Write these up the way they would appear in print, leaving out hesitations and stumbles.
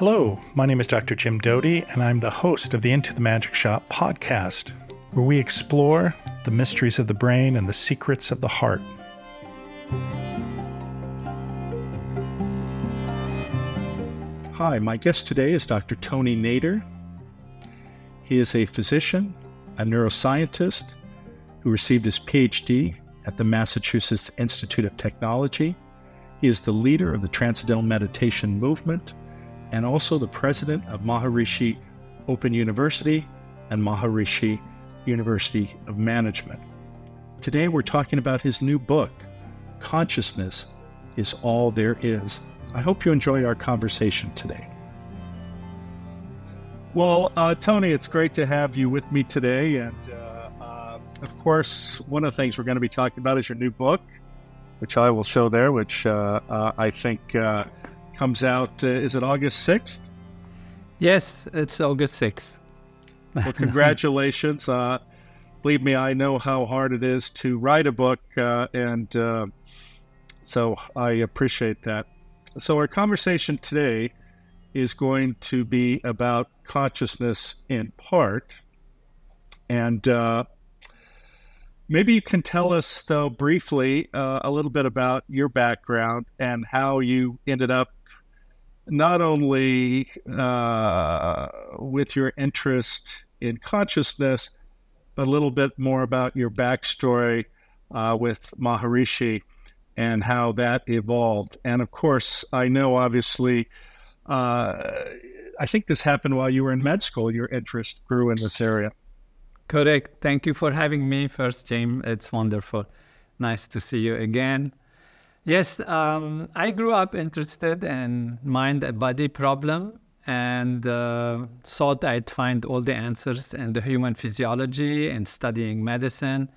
Hello, my name is Dr. Jim Doty, and I'm the host of the Into the Magic Shop podcast, where we explore the mysteries of the brain and the secrets of the heart. Hi, my guest today is Dr. Tony Nader. He is a physician, a neuroscientist who received his PhD at the Massachusetts Institute of Technology. He is the leader of the Transcendental Meditation movement and also the president of Maharishi Open University and Maharishi University of Management. Today we're talking about his new book, Consciousness is All There Is. I hope you enjoy our conversation today. Well, Tony, it's great to have you with me today. And of course, one of the things we're going to be talking about is your new book, which I will show there, which I think comes out, is it August 6th? Yes, it's August 6th. Well, congratulations. Believe me, I know how hard it is to write a book, and so I appreciate that. So our conversation today is going to be about consciousness in part. And maybe you can tell us, though, briefly a little bit about your background and how you ended up not only with your interest in consciousness, but a little bit more about your backstory with Maharishi and how that evolved. And of course, I know obviously, I think this happened while you were in med school. Your interest grew in this area. Correct. Thank you for having me first, Jim. It's wonderful. Nice to see you again. Yes, I grew up interested in mind-body problem and thought I'd find all the answers in the human physiology and studying medicine,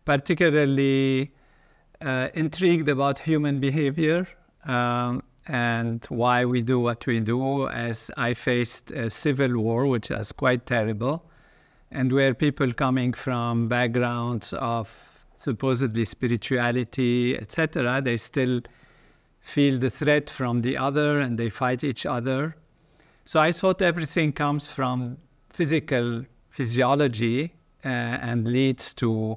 particularly intrigued about human behavior and why we do what we do, as I faced a civil war, which was quite terrible, and where people coming from backgrounds of supposedly spirituality, etc., they still feel the threat from the other and they fight each other. So I thought everything comes from physical physiology and leads to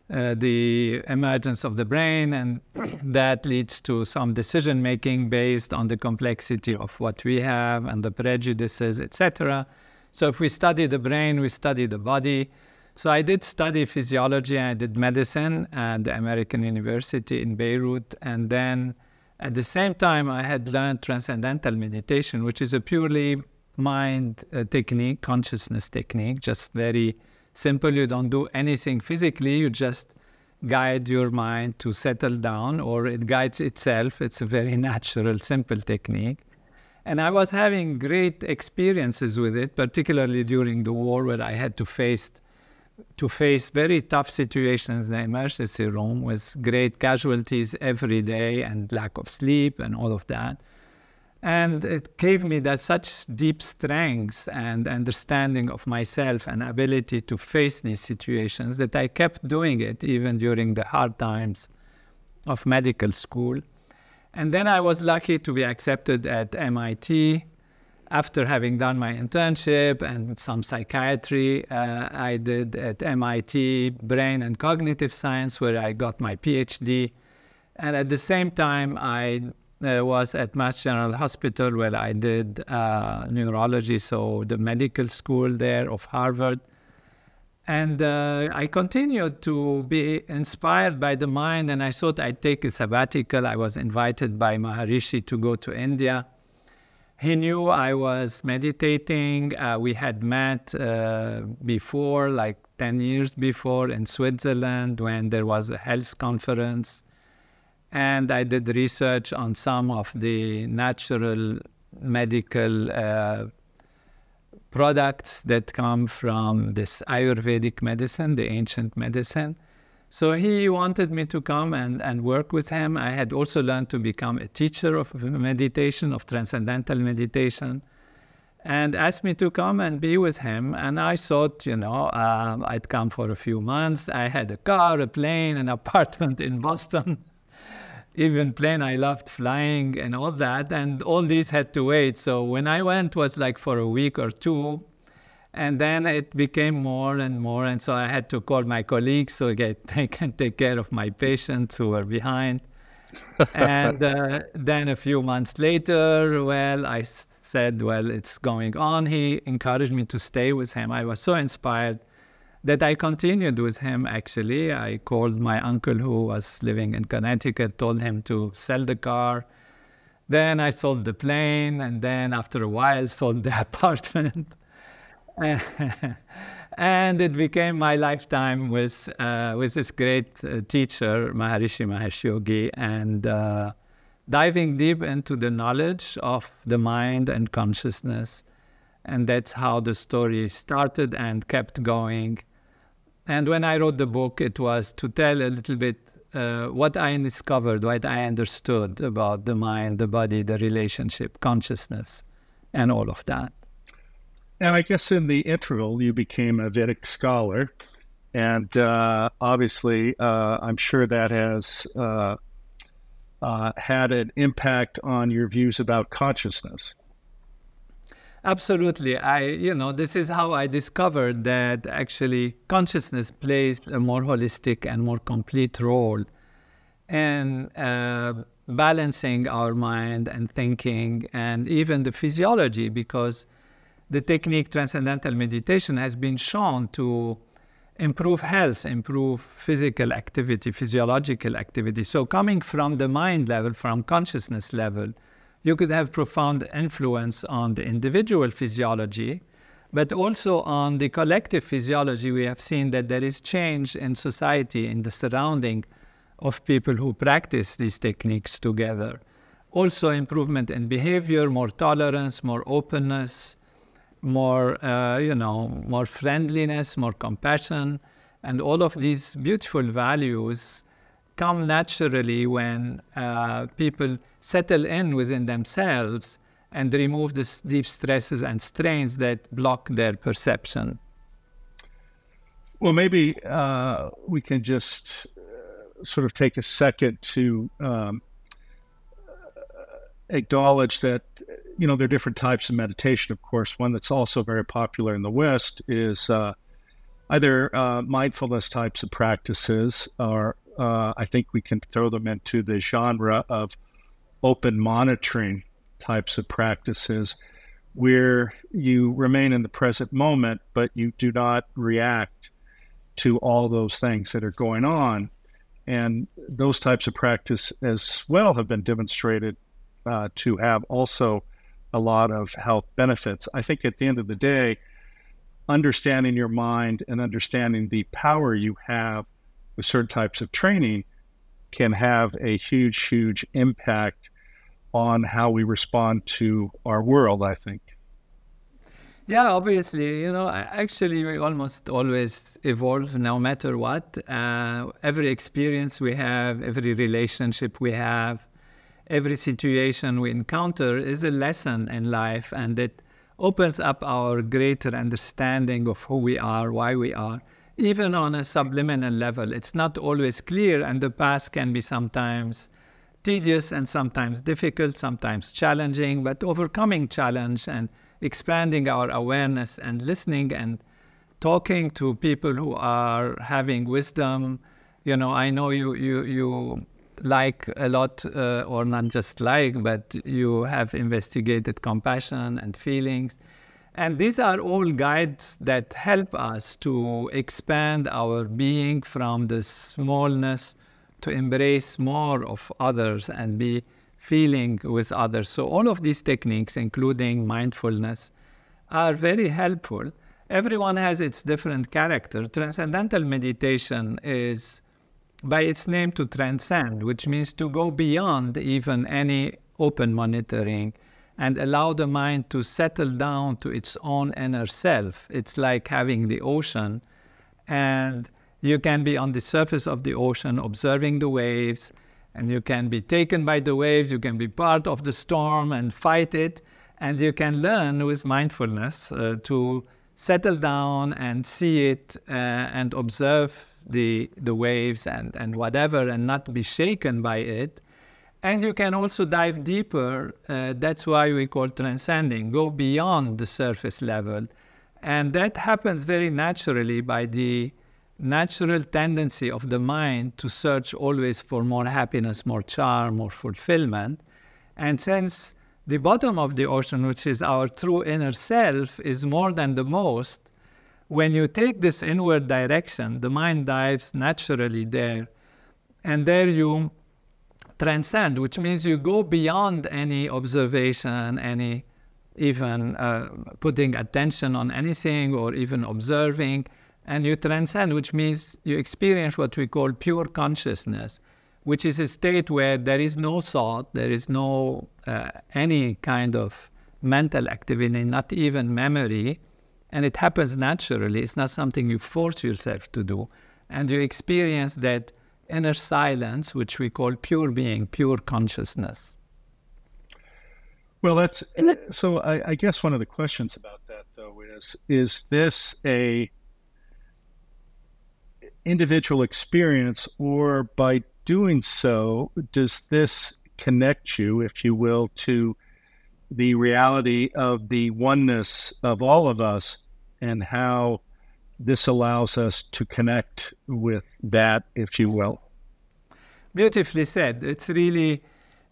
the emergence of the brain, and that leads to some decision making based on the complexity of what we have and the prejudices, etc. So if we study the brain, we study the body. So I did study physiology. I did medicine at the American University in Beirut. And then at the same time, I had learned Transcendental Meditation, which is a purely mind technique, consciousness technique, just very simple. You don't do anything physically. You just guide your mind to settle down, or it guides itself. It's a very natural, simple technique. And I was having great experiences with it, particularly during the war, where I had to face very tough situations in the emergency room with great casualties every day and lack of sleep and all of that. And it gave me that such deep strength and understanding of myself and ability to face these situations that I kept doing it even during the hard times of medical school. And then I was lucky to be accepted at MIT. After having done my internship and some psychiatry, I did at MIT Brain and Cognitive Science, where I got my PhD. And at the same time, I was at Mass General Hospital, where I did neurology, so the medical school there of Harvard. And I continued to be inspired by the mind, and I thought I'd take a sabbatical. I was invited by Maharishi to go to India. He knew I was meditating. We had met before, like 10 years before, in Switzerland when there was a health conference. And I did research on some of the natural medical products that come from this Ayurvedic medicine, the ancient medicine. So he wanted me to come and work with him. I had also learned to become a teacher of meditation, of transcendental meditation, and asked me to come and be with him. And I thought, I'd come for a few months. I had a car, a plane, an apartment in Boston. even plane. I loved flying and all that. And all these had to wait. So when I went was like for a week or two. And then it became more and more. And so I had to call my colleagues so they can take care of my patients who were behind. And then a few months later, well, I said, well, it's going on. He encouraged me to stay with him. I was so inspired that I continued with him, actually. I called my uncle who was living in Connecticut, told him to sell the car. Then I sold the plane, and then after a while, sold the apartment. And it became my lifetime with this great teacher, Maharishi Mahesh Yogi, and diving deep into the knowledge of the mind and consciousness. And that's how the story started and kept going. And when I wrote the book, it was to tell a little bit what I discovered, what I understood about the mind, the body, the relationship, consciousness, and all of that. And I guess in the interval, you became a Vedic scholar. And obviously, I'm sure that has had an impact on your views about consciousness. Absolutely. This is how I discovered that actually consciousness plays a more holistic and more complete role in balancing our mind and thinking and even the physiology, because the technique Transcendental Meditation has been shown to improve health, improve physical activity, physiological activity. So coming from the mind level, from consciousness level, you could have profound influence on the individual physiology, but also on the collective physiology. We have seen that there is change in society, in the surrounding of people who practice these techniques together. Also improvement in behavior, more tolerance, more openness, more friendliness, more compassion, and all of these beautiful values come naturally when people settle in within themselves and remove the deep stresses and strains that block their perception. Well, maybe we can just sort of take a second to acknowledge that there are different types of meditation, of course. One that's also very popular in the West is either mindfulness types of practices, or I think we can throw them into the genre of open monitoring types of practices, where you remain in the present moment, but you do not react to all those things that are going on. And those types of practice as well have been demonstrated to have also a lot of health benefits. I think at the end of the day, understanding your mind and understanding the power you have with certain types of training can have a huge, huge impact on how we respond to our world, I think. Yeah, obviously, actually we almost always evolve no matter what. Every experience we have, every relationship we have, every situation we encounter is a lesson in life, and it opens up our greater understanding of who we are, why we are, even on a subliminal level. It's not always clear, and the past can be sometimes tedious and sometimes difficult, sometimes challenging, but overcoming challenge and expanding our awareness and listening and talking to people who are having wisdom. I know you like a lot, or not just like, but you have investigated compassion and feelings. And these are all guides that help us to expand our being from the smallness to embrace more of others and be feeling with others. So all of these techniques, including mindfulness, are very helpful. Everyone has its different character. Transcendental meditation is, by its name, to transcend, which means to go beyond even any open monitoring and allow the mind to settle down to its own inner self. It's like having the ocean, and you can be on the surface of the ocean observing the waves, and you can be taken by the waves, you can be part of the storm and fight it, and you can learn with mindfulness to settle down and see it and observe the waves and whatever, and not be shaken by it. And you can also dive deeper. That's why we call transcending, go beyond the surface level. And that happens very naturally by the natural tendency of the mind to search always for more happiness, more charm, more fulfillment. And since the bottom of the ocean, which is our true inner self, is more than the most, when you take this inward direction, the mind dives naturally there. And there you transcend, which means you go beyond any observation, any even putting attention on anything or even observing. And you transcend, which means you experience what we call pure consciousness, which is a state where there is no thought, there is no any kind of mental activity, not even memory, and it happens naturally. It's not something you force yourself to do. And you experience that inner silence, which we call pure being, pure consciousness. Well, that's so. I guess one of the questions about that, though, is this a individual experience, or by doing so, does this connect you, if you will, to the reality of the oneness of all of us, and how this allows us to connect with that, if you will? Beautifully said. It's really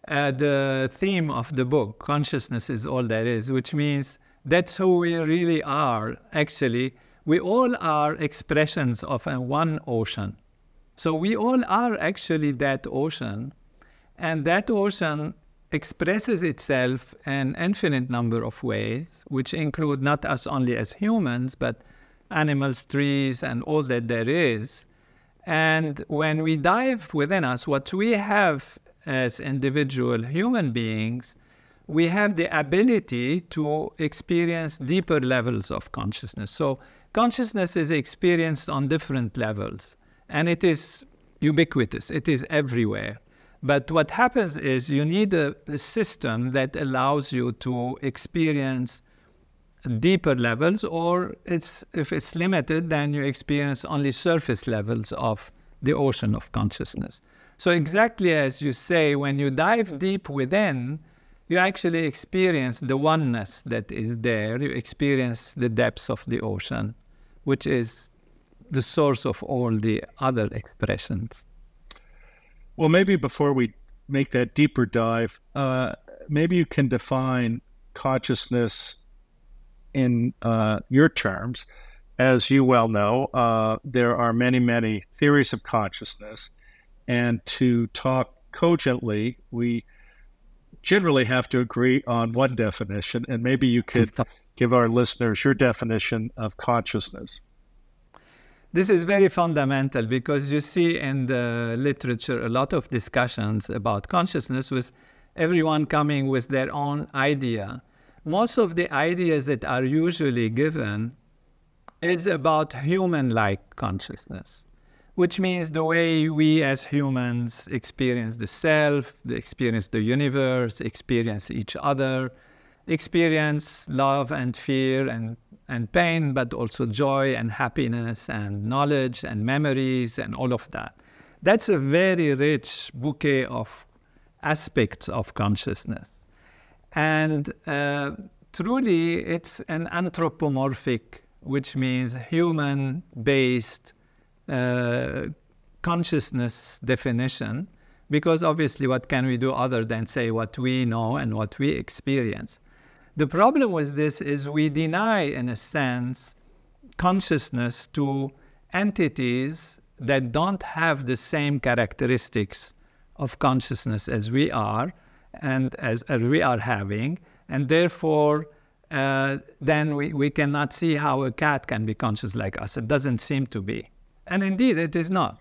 the theme of the book. Consciousness is all there is, which means that's who we really are. Actually, we all are expressions of one ocean. So we all are actually that ocean, and that ocean expresses itself in infinite number of ways, which include not us only as humans, but animals, trees, and all that there is. And when we dive within us, what we have as individual human beings, we have the ability to experience deeper levels of consciousness. So consciousness is experienced on different levels, and it is ubiquitous. It is everywhere. But what happens is you need a system that allows you to experience deeper levels, or if it's limited, then you experience only surface levels of the ocean of consciousness. So exactly as you say, when you dive deep within, you actually experience the oneness that is there. You experience the depths of the ocean, which is the source of all the other expressions. Well, maybe before we make that deeper dive, maybe you can define consciousness in your terms. As you well know, there are many, many theories of consciousness. And to talk cogently, we generally have to agree on one definition. And maybe you could give our listeners your definition of consciousness. This is very fundamental, because you see in the literature a lot of discussions about consciousness with everyone coming with their own idea. Most of the ideas that are usually given is about human-like consciousness, which means the way we as humans experience the self, experience the universe, experience each other, experience love and fear and pain, but also joy and happiness and knowledge and memories and all of that. That's a very rich bouquet of aspects of consciousness. And truly, it's an anthropomorphic, which means human-based consciousness definition, because obviously what can we do other than say what we know and what we experience? The problem with this is we deny, in a sense, consciousness to entities that don't have the same characteristics of consciousness as we are and as we are having, and therefore then we cannot see how a cat can be conscious like us. It doesn't seem to be. And indeed, it is not.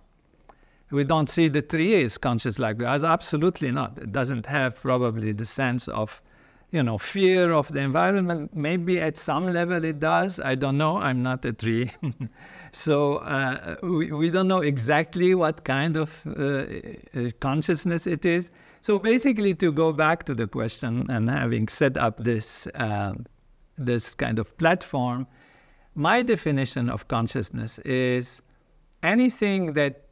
We don't see the tree is conscious like us. Absolutely not. It doesn't have probably the sense of fear of the environment. Maybe at some level it does. I don't know. I'm not a tree. So we don't know exactly what kind of consciousness it is. So basically, to go back to the question, and having set up this kind of platform, my definition of consciousness is anything that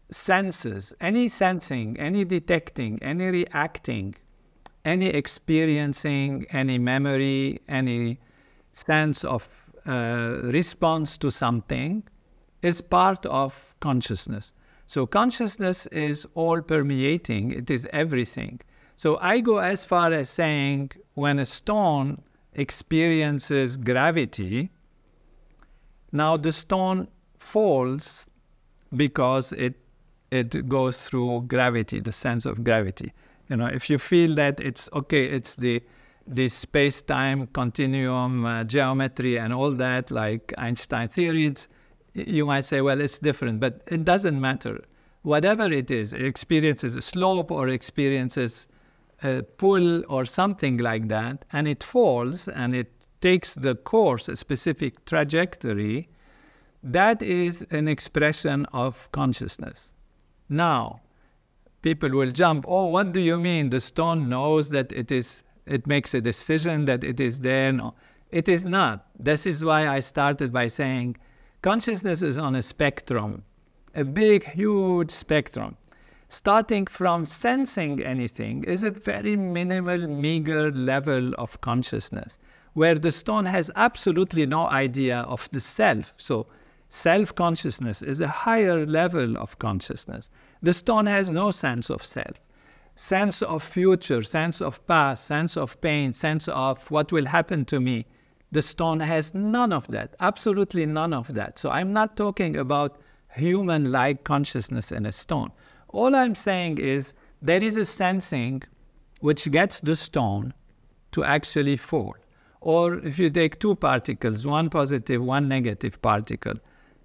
senses, any sensing, any detecting, any reacting, any experiencing, any memory, any sense of response to something is part of consciousness. So consciousness is all permeating, it is everything. So I go as far as saying when a stone experiences gravity, now the stone falls because it goes through gravity, the sense of gravity. If you feel that it's okay, it's the space-time continuum geometry and all that, like Einstein theories, you might say, well, it's different, but it doesn't matter. Whatever it is, it experiences a slope or experiences a pull or something like that, and it falls and it takes the course, a specific trajectory, that is an expression of consciousness. Now, people will jump, oh, what do you mean? The stone knows that it makes a decision that it is there. No, it is not. This is why I started by saying consciousness is on a spectrum, a big, huge spectrum. Starting from sensing anything is a very minimal, meager level of consciousness, where the stone has absolutely no idea of the self. So self-consciousness is a higher level of consciousness. The stone has no sense of self, sense of future, sense of past, sense of pain, sense of what will happen to me. The stone has none of that, absolutely none of that. So I'm not talking about human-like consciousness in a stone. All I'm saying is there is a sensing which gets the stone to actually fall. Or if you take two particles, one positive, one negative particle,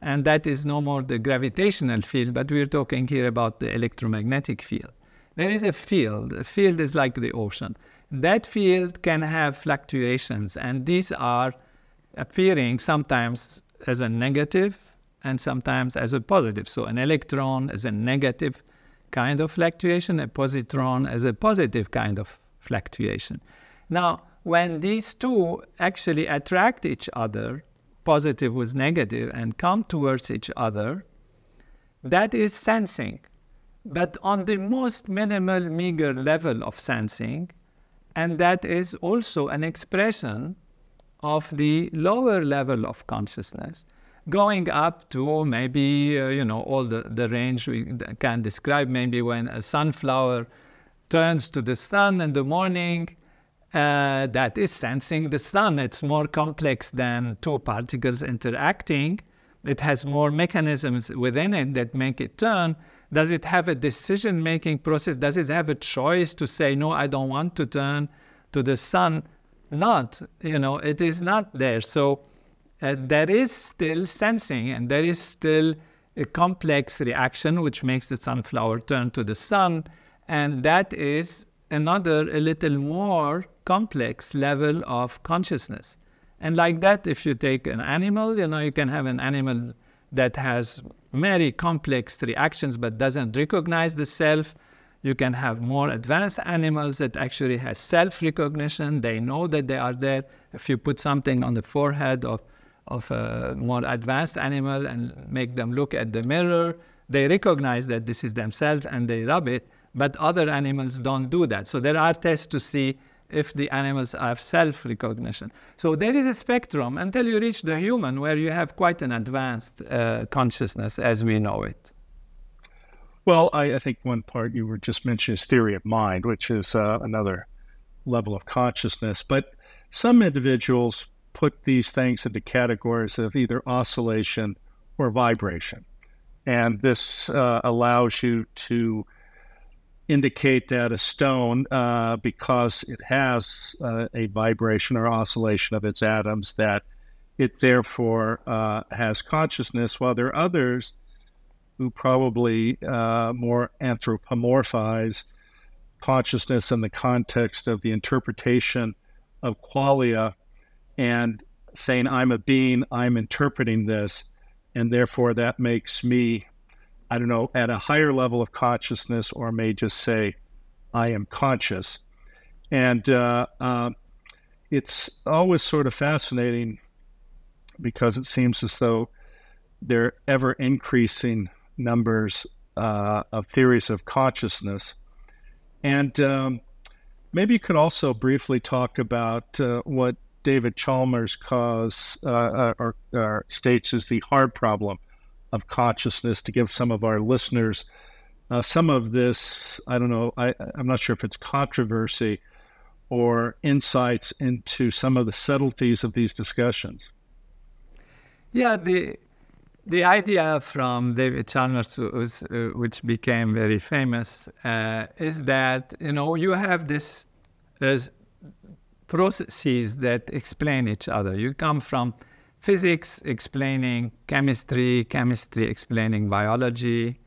and that is no more the gravitational field, but we're talking here about the electromagnetic field. There is a field. A field is like the ocean. That field can have fluctuations, and these are appearing sometimes as a negative and sometimes as a positive. So an electron is a negative kind of fluctuation, a positron is a positive kind of fluctuation. Now, when these two actually attract each other, positive with negative, and come towards each other, that is sensing. But on the most minimal, meager level of sensing, and that is also an expression of the lower level of consciousness, going up to maybe, all the range we can describe, maybe when a sunflower turns to the sun in the morning, that is sensing the sun. It's more complex than two particles interacting. It has more mechanisms within it that make it turn. Does it have a decision-making process? Does it have a choice to say, no, I don't want to turn to the sun? Not, it is not there. So there is still sensing, and there is still a complex reaction which makes the sunflower turn to the sun, and that is another, a little more complex level of consciousness. And like that, if you take an animal, you can have an animal that has very complex reactions but doesn't recognize the self. You can have more advanced animals that actually have self-recognition. They know that they are there. If you put something on the forehead of a more advanced animal and make them look at the mirror, they recognize that this is themselves and they rub it, but other animals don't do that. So there are tests to see if the animals have self-recognition. So there is a spectrum until you reach the human, where you have quite an advanced consciousness as we know it. Well, I think one part you were just mentioning is theory of mind, which is another level of consciousness. But some individuals put these things into categories of either oscillation or vibration. And this allows you to indicate that a stone, because it has a vibration or oscillation of its atoms, that it therefore has consciousness, while there are others who probably more anthropomorphize consciousness in the context of the interpretation of qualia and saying, I'm a being, I'm interpreting this, and therefore that makes me, I don't know, at a higher level of consciousness, or may just say, I am conscious. And it's always sort of fascinating because it seems as though there are ever increasing numbers of theories of consciousness. And maybe you could also briefly talk about what David Chalmers calls or states as the hard problem of consciousness, to give some of our listeners some of this, I don't know, I'm not sure if it's controversy or insights into some of the subtleties of these discussions. Yeah, the idea from David Chalmers, which became very famous, is that, you have this processes that explain each other. You come from physics explaining chemistry, chemistry explaining biology,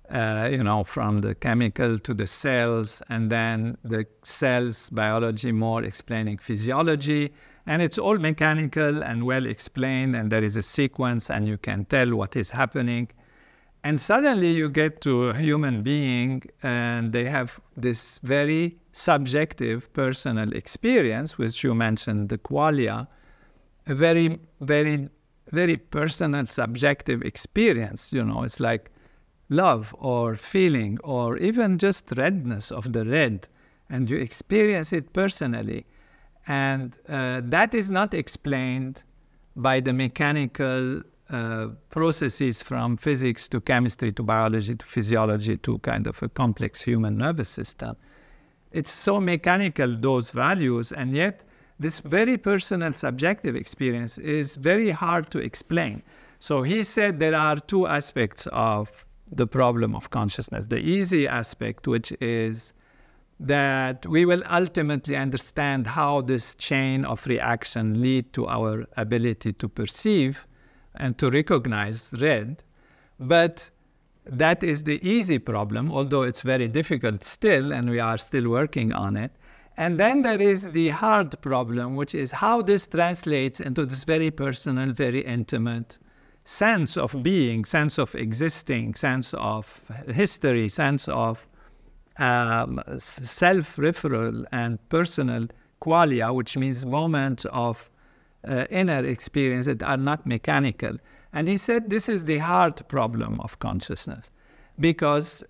from the chemical to the cells, and then the cells, biology more explaining physiology. And it's all mechanical and well explained, and there is a sequence, and you can tell what is happening. And suddenly you get to a human being, and they have this very subjective personal experience, which you mentioned, the qualia, a very, very, very personal subjective experience. It's like love or feeling or even just redness of the red, and you experience it personally. And that is not explained by the mechanical processes from physics to chemistry to biology to physiology to kind of a complex human nervous system. It's so mechanical, those values, and yet this very personal subjective experience is very hard to explain. So he said there are two aspects of the problem of consciousness. The easy aspect, which is that we will ultimately understand how this chain of reaction lead to our ability to perceive and to recognize red. But that is the easy problem, although it's very difficult still, and we are still working on it. And then there is the hard problem, which is how this translates into this very personal, very intimate sense of being, sense of existing, sense of history, sense of self-referral and personal qualia, which means moments of inner experience that are not mechanical. And he said this is the hard problem of consciousness, because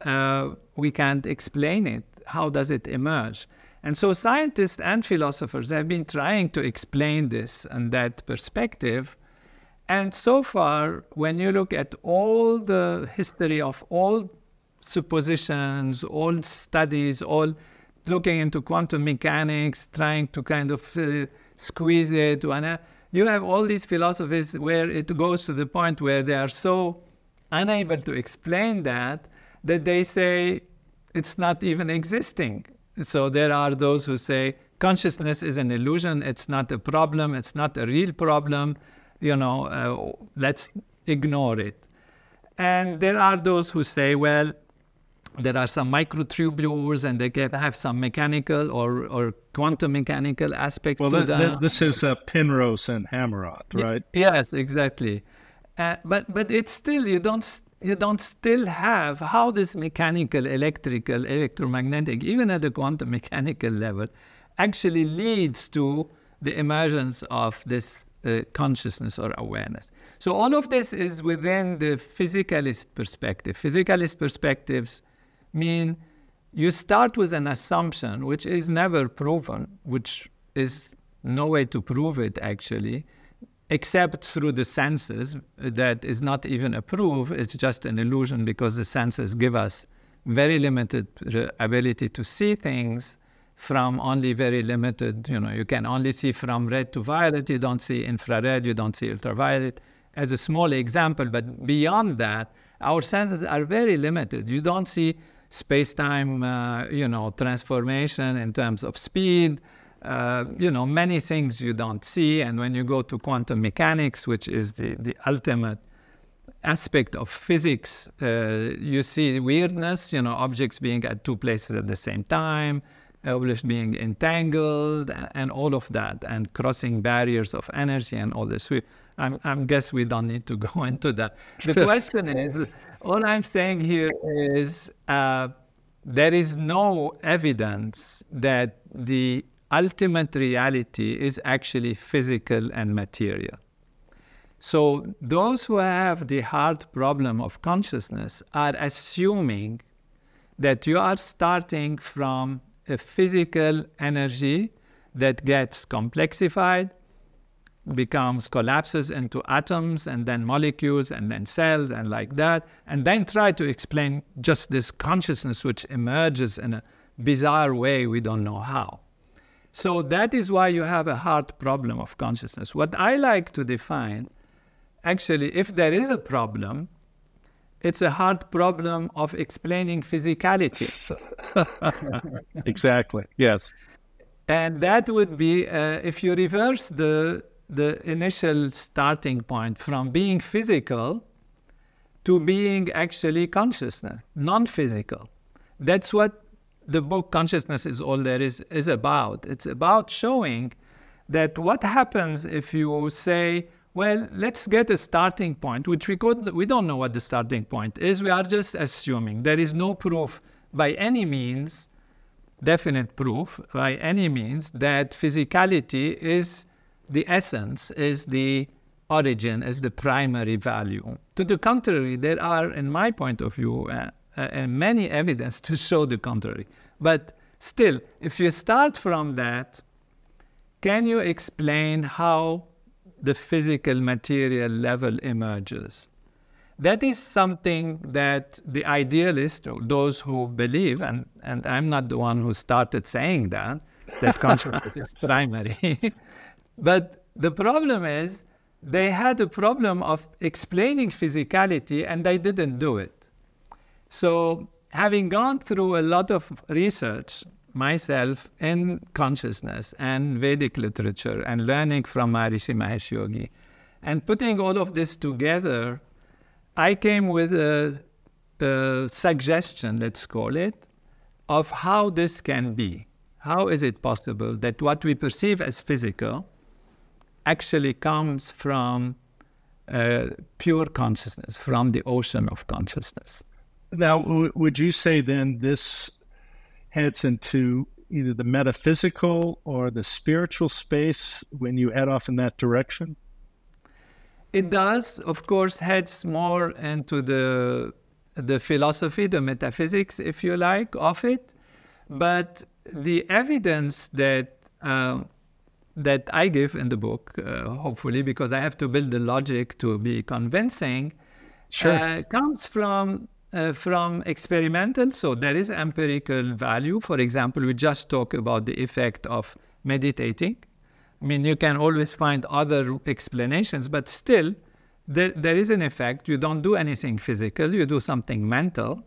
we can't explain it. How does it emerge? And so scientists and philosophers have been trying to explain this and that perspective. And so far, when you look at all the history of all suppositions, all studies, all looking into quantum mechanics, trying to kind of squeeze it, you have all these philosophies where it goes to the point where they are so unable to explain that they say it's not even existing. So there are those who say consciousness is an illusion, it's not a problem, it's not a real problem, let's ignore it. And there are those who say, well, there are some microtubules and they can have some mechanical or quantum mechanical aspect to them. This is Penrose and Hammerot, right? Yes, exactly. But it's still, you don't still have how this mechanical, electrical, electromagnetic, even at the quantum mechanical level, actually leads to the emergence of this consciousness or awareness. So all of this is within the physicalist perspective. Physicalist perspectives mean you start with an assumption which is never proven, which is no way to prove it actually, except through the senses. That is not even a proof, it's just an illusion, because the senses give us very limited ability to see things from only very limited, you can only see from red to violet, you don't see infrared, you don't see ultraviolet, as a small example. But beyond that, our senses are very limited. You don't see space-time, transformation in terms of speed, many things you don't see. And when you go to quantum mechanics, which is the ultimate aspect of physics, you see weirdness, objects being at two places at the same time, objects being entangled, and all of that, and crossing barriers of energy and all this. I guess we don't need to go into that. The question is, all I'm saying here is there is no evidence that the ultimate reality is actually physical and material. So those who have the hard problem of consciousness are assuming that you are starting from a physical energy that gets complexified, collapses into atoms and then molecules and then cells and like that, and then try to explain just this consciousness which emerges in a bizarre way we don't know how. So that is why you have a hard problem of consciousness. What I like to define, actually, if there is a problem, it's a hard problem of explaining physicality. Exactly, yes. And that would be, if you reverse the initial starting point from being physical to being actually consciousness, non-physical. That's what the book Consciousness is All There Is about. It's about showing that what happens if you say, well, let's get a starting point, which we don't know what the starting point is. We are just assuming. There is no proof by any means, definite proof by any means, that physicality is the essence, is the origin, is the primary value. To the contrary, there are, in my point of view, many evidence to show the contrary. But still, if you start from that, can you explain how the physical material level emerges? That is something that the idealists, or those who believe, and I'm not the one who started saying that consciousness is primary. But the problem is, they had a problem of explaining physicality and they didn't do it. So having gone through a lot of research myself in consciousness and Vedic literature and learning from Maharishi Mahesh Yogi and putting all of this together, I came with a suggestion, let's call it, of how this can be. How is it possible that what we perceive as physical actually comes from pure consciousness, from the ocean of consciousness? Now, would you say then this heads into either the metaphysical or the spiritual space when you head off in that direction? It does, of course, heads more into the philosophy, the metaphysics, if you like, of it. But the evidence that I give in the book, hopefully, because I have to build the logic to be convincing, sure, comes from experimental. So there is empirical value. For example, we just talk about the effect of meditating. I mean, you can always find other explanations, but still, there is an effect. You don't do anything physical, you do something mental,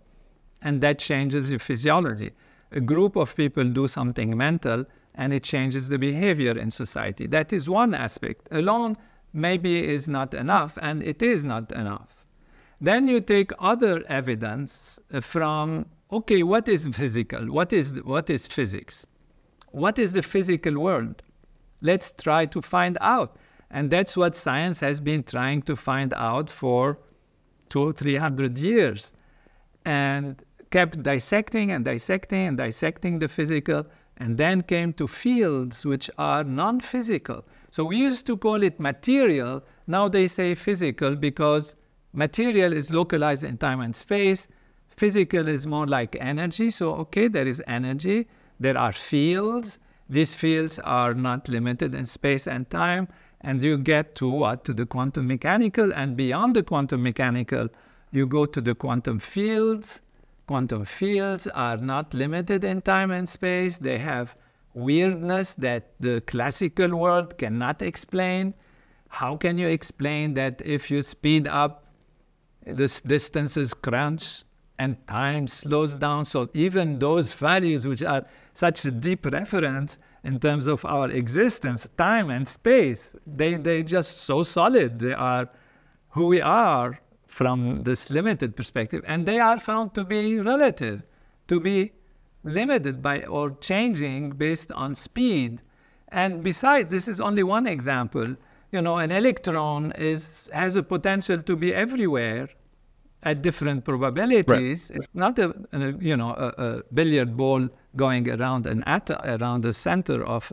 and that changes your physiology. A group of people do something mental, and it changes the behavior in society. That is one aspect. Alone maybe is not enough, and it is not enough. Then you take other evidence from, okay, what is physical? What is physics? What is the physical world? Let's try to find out. And that's what science has been trying to find out for 200-300 years, and kept dissecting and dissecting and dissecting the physical, and then came to fields which are non-physical. So we used to call it material. Now they say physical because material is localized in time and space. Physical is more like energy. So, okay, there is energy. There are fields. These fields are not limited in space and time. And you get to what? To the quantum mechanical. And beyond the quantum mechanical, you go to the quantum fields. Quantum fields are not limited in time and space. They have weirdness that the classical world cannot explain. How can you explain that if you speed up, this distances crunch and time slows down? So even those values, which are such a deep reference in terms of our existence, time and space, they're just so solid. They are who we are from this limited perspective, and they are found to be relative, to be limited by or changing based on speed. And besides, this is only one example. You know, an electron has a potential to be everywhere at different probabilities. Right. It's not a billiard ball going around an atom, around the center of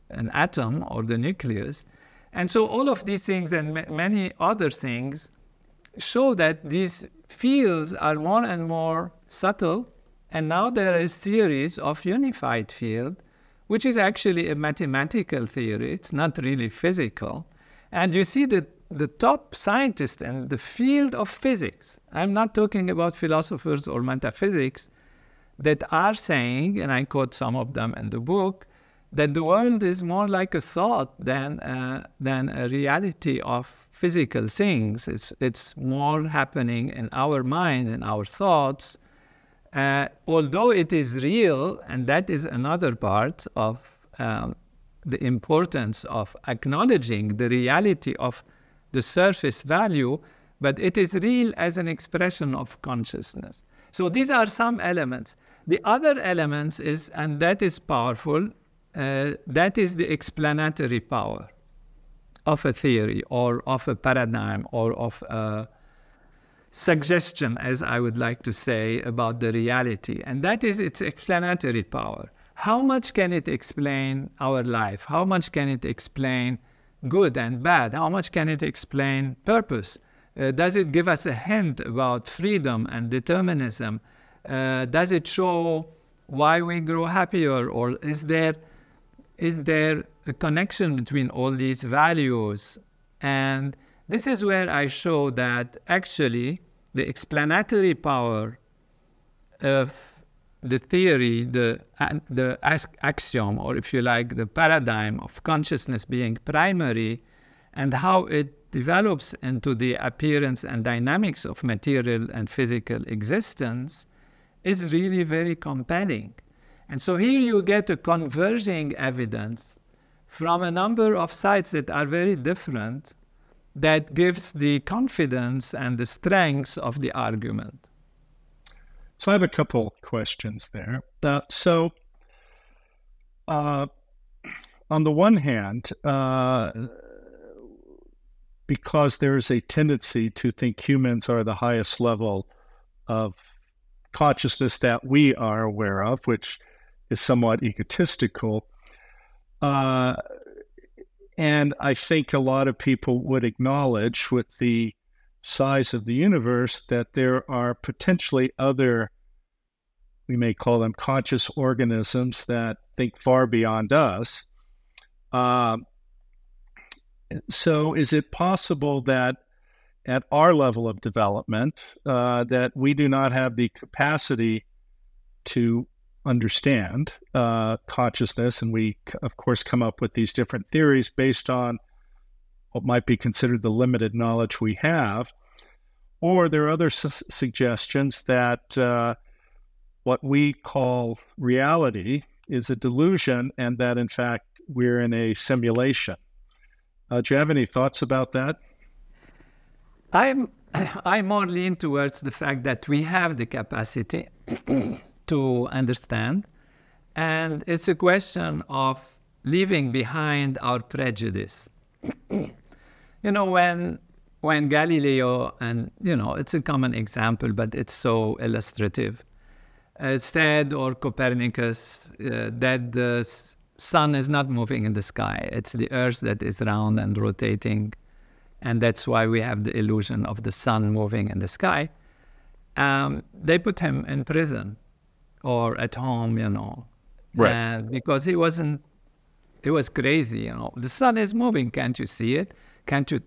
an atom or the nucleus. And so all of these things and many other things show that these fields are more and more subtle, and now there is a series of unified field, which is actually a mathematical theory. It's not really physical. And you see that the top scientists in the field of physics, I'm not talking about philosophers or metaphysics, that are saying, and I quote some of them in the book, that the world is more like a thought than a reality of physical things. It's more happening in our mind and our thoughts. Although it is real, and that is another part of the importance of acknowledging the reality of the surface value, but it is real as an expression of consciousness. So these are some elements. The other elements is, and that is powerful, that is the explanatory power of a theory or of a paradigm or of a suggestion, as I would like to say, about the reality. And that is its explanatory power. How much can it explain our life? How much can it explain good and bad? How much can it explain purpose? Does it give us a hint about freedom and determinism? Does it show why we grow happier? Or is there a connection between all these values? And this is where I show that actually the explanatory power of the theory, the axiom, or if you like, the paradigm of consciousness being primary, and how it develops into the appearance and dynamics of material and physical existence is really very compelling. And so here you get a converging evidence from a number of sides that are very different that gives the confidence and the strength of the argument. So I have a couple questions there. On the one hand, because there is a tendency to think humans are the highest level of consciousness that we are aware of, which is somewhat egotistical, and I think a lot of people would acknowledge with the size of the universe that there are potentially other, we may call them conscious organisms that think far beyond us. So is it possible that at our level of development, that we do not have the capacity to understand consciousness, and we, of course, come up with these different theories based on what might be considered the limited knowledge we have? Or there are other suggestions that what we call reality is a delusion, and that, in fact, we're in a simulation. Do you have any thoughts about that? I more lean towards the fact that we have the capacity to understand, and it's a question of leaving behind our prejudice. When Galileo, and it's a common example, but it's so illustrative, said, or Copernicus, that the sun is not moving in the sky. It's the earth that is round and rotating, and that's why we have the illusion of the sun moving in the sky. They put him in prison or at home, right. Because he was crazy. The sun is moving. Can't you see it? Can't you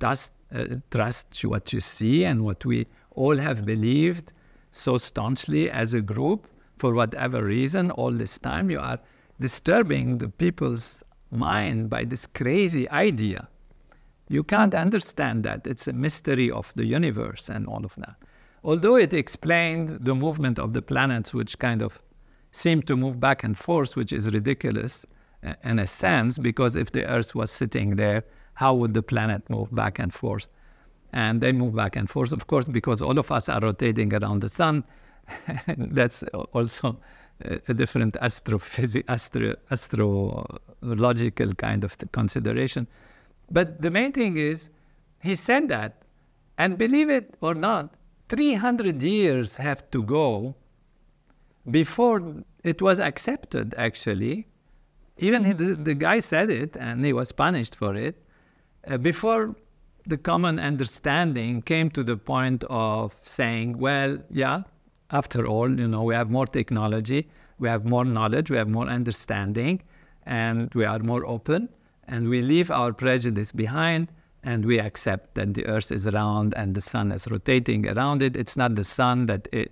trust what you see and what we all have believed so staunchly as a group for whatever reason all this time? You are disturbing the people's mind by this crazy idea. You can't understand that. It's a mystery of the universe and all of that. Although it explained the movement of the planets, which kind of seem to move back and forth, which is ridiculous in a sense, because if the Earth was sitting there, how would the planet move back and forth? And they move back and forth, of course, because all of us are rotating around the sun. That's also a different astrological kind of consideration. But the main thing is, he said that, and believe it or not, 300 years have to go before it was accepted, actually. Even the guy said it, and he was punished for it. before the common understanding came to the point of saying, well, yeah, after all, we have more technology, we have more knowledge, we have more understanding, and we are more open, and we leave our prejudice behind, and we accept that the earth is round and the sun is rotating around it. It's not the sun the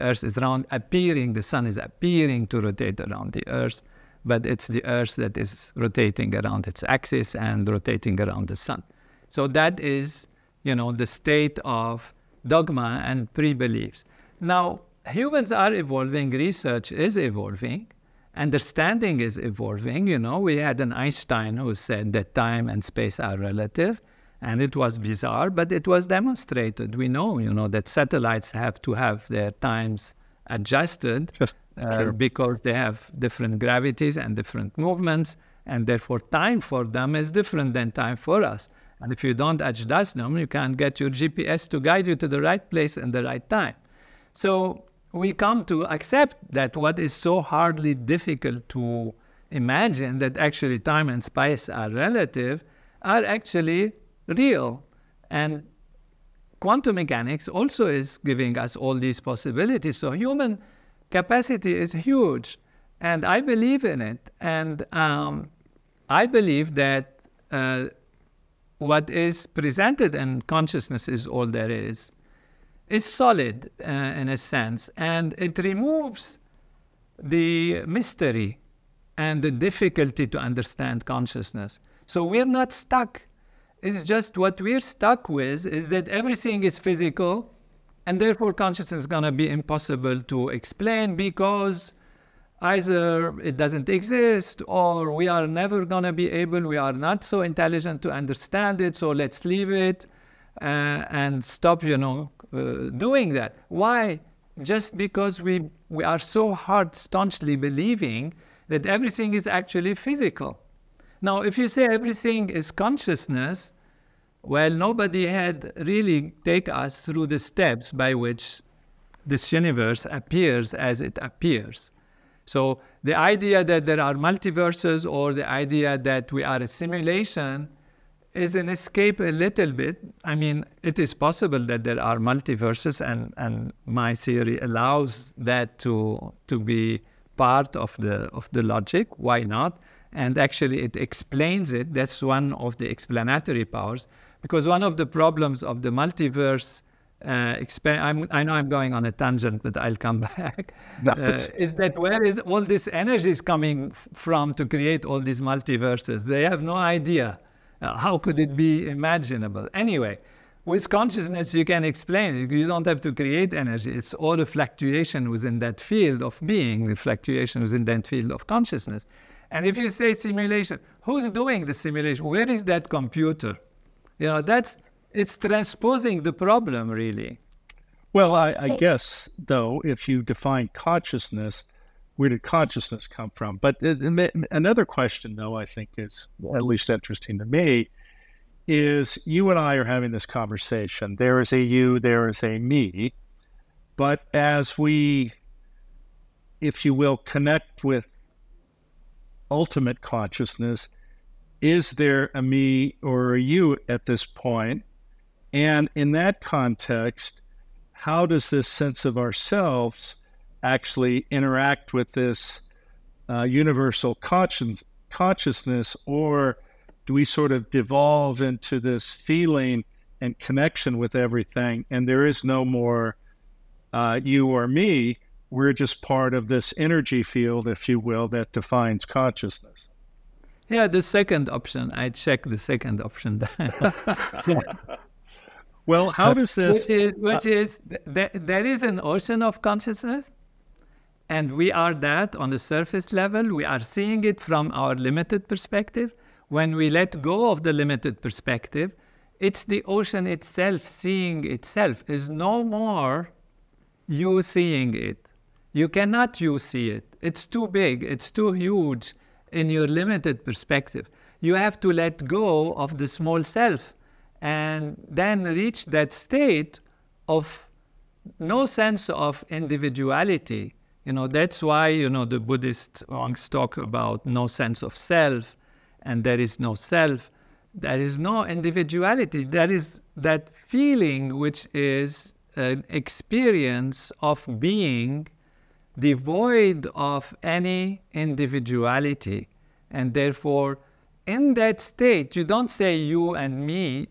earth is round, the sun is appearing to rotate around the earth, but it's the earth that is rotating around its axis and rotating around the sun. So that is, the state of dogma and pre-beliefs. Now, humans are evolving, research is evolving, understanding is evolving. We had an Einstein who said that time and space are relative, and it was bizarre, but it was demonstrated. We know, that satellites have to have their times adjusted because they have different gravities and different movements, and therefore time for them is different than time for us. And if you don't adjust them, you can't get your GPS to guide you to the right place in the right time. So we come to accept that what is so hardly difficult to imagine, that actually time and space are relative, are actually real. And quantum mechanics also is giving us all these possibilities. So human capacity is huge, and I believe in it. And I believe that what is presented in consciousness is all there is solid in a sense, and it removes the mystery and the difficulty to understand consciousness. So we're not stuck. It's just what we're stuck with is that everything is physical, and therefore consciousness is going to be impossible to explain because either it doesn't exist or we are never going to be able, we are not so intelligent to understand it, so let's leave it and stop, doing that. Why? Just because we are so staunchly believing that everything is actually physical. Now, if you say everything is consciousness, well, nobody had really take us through the steps by which this universe appears as it appears. So the idea that there are multiverses or the idea that we are a simulation is an escape a little bit. I mean, it is possible that there are multiverses, and my theory allows that to be part of the logic. Why not? And actually it explains it. That's one of the explanatory powers, because one of the problems of the multiverse I know I'm going on a tangent, but I'll come back, is that where is all this energy is coming from to create all these multiverses? They have no idea. How could it be imaginable? Anyway, with consciousness, you can explain it. You don't have to create energy. It's all the fluctuation within that field of being, the fluctuation within that field of consciousness. And if you say simulation, who's doing the simulation? Where is that computer? It's transposing the problem, really. Well, I guess, though, if you define consciousness, where did consciousness come from? But another question, though, I think is at least interesting to me, is you and I are having this conversation. There is a you, there is a me. But as we, if you will, connect with ultimate consciousness, is there a me or a you at this point? And in that context, how does this sense of ourselves actually interact with this universal consciousness, or do we sort of devolve into this feeling and connection with everything, and there is no more you or me? We're just part of this energy field, if you will, that defines consciousness. Yeah, the second option. I check the second option. Well, how does this... Which is there is an ocean of consciousness, and we are that on the surface level. We are seeing it from our limited perspective. When we let go of the limited perspective, it's the ocean itself seeing itself. Is no more you seeing it. You cannot you see it. It's too big. It's too huge in your limited perspective. You have to let go of the small self and then reach that state of no sense of individuality. That's why, the Buddhist monks talk about no sense of self, and there is no self. There is no individuality. There is that feeling which is an experience of being devoid of any individuality. And therefore, in that state, you don't say you and me,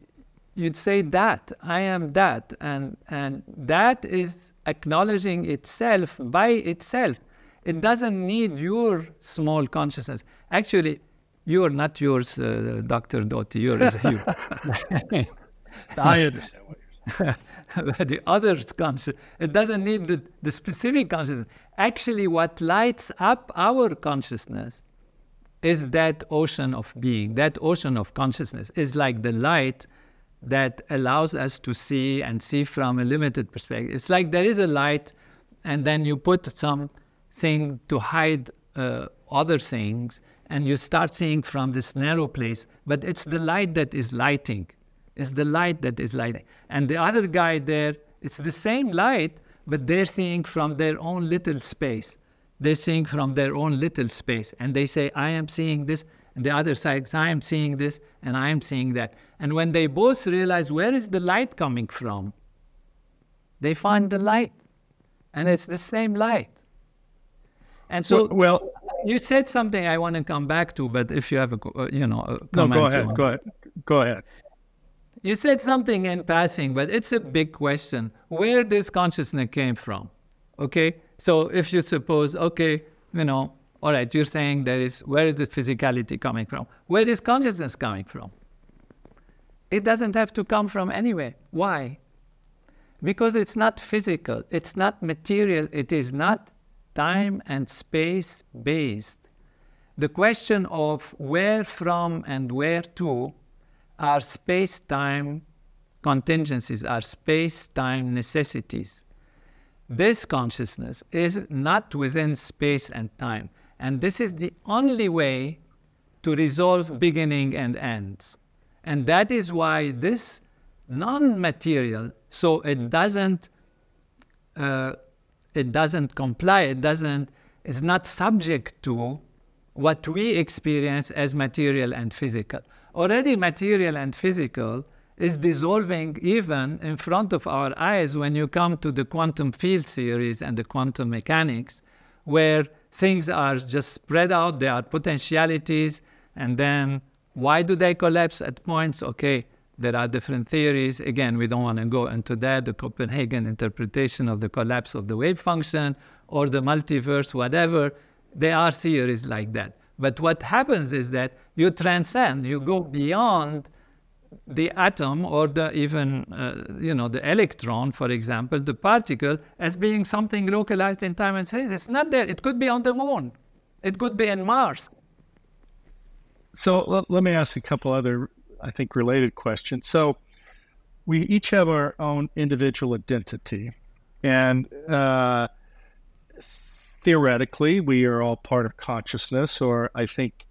you'd say that, I am that. And that is acknowledging itself by itself. It doesn't need your small consciousness. Actually, you're not yours, Dr. Doty, yours is you. I understand what you're saying. The other's conscious, it doesn't need the specific consciousness. Actually, what lights up our consciousness is that ocean of being, that ocean of consciousness is like the light that allows us to see and see from a limited perspective. It's like there is a light and then you put something to hide other things and you start seeing from this narrow place, but it's the light that is lighting. It's the light that is lighting. And the other guy there, it's the same light, but they're seeing from their own little space. They're seeing from their own little space. And they say, I am seeing this. And the other side says, I am seeing this, and I am seeing that. And when they both realize, where is the light coming from? They find the light. And it's the same light. And so, well, you said something I want to come back to, but if you have a comment. No, go ahead. You said something in passing, but it's a big question. Where this consciousness came from? Okay? So if you suppose, okay, all right, you're saying where is the physicality coming from? Where is consciousness coming from? It doesn't have to come from anywhere. Why? Because it's not physical, it's not material, it is not time and space based. The question of where from and where to are space-time contingencies, are space-time necessities. This consciousness is not within space and time. And this is the only way to resolve beginning and ends. And that is why this non-material, so it doesn't comply, is not subject to what we experience as material and physical. Already material and physical is dissolving even in front of our eyes when you come to the quantum field theories and the quantum mechanics, where things are just spread out, there are potentialities, and then why do they collapse at points? Okay, there are different theories. Again, we don't want to go into that, the Copenhagen interpretation of the collapse of the wave function or the multiverse, whatever. There are theories like that. But what happens is that you transcend, you go beyond the atom or the electron, for example, the particle, as being something localized in time and space. It's not there. It could be on the moon. It could be in Mars. So let me ask a couple other, I think, related questions. So we each have our own individual identity. And theoretically, we are all part of consciousness, or I think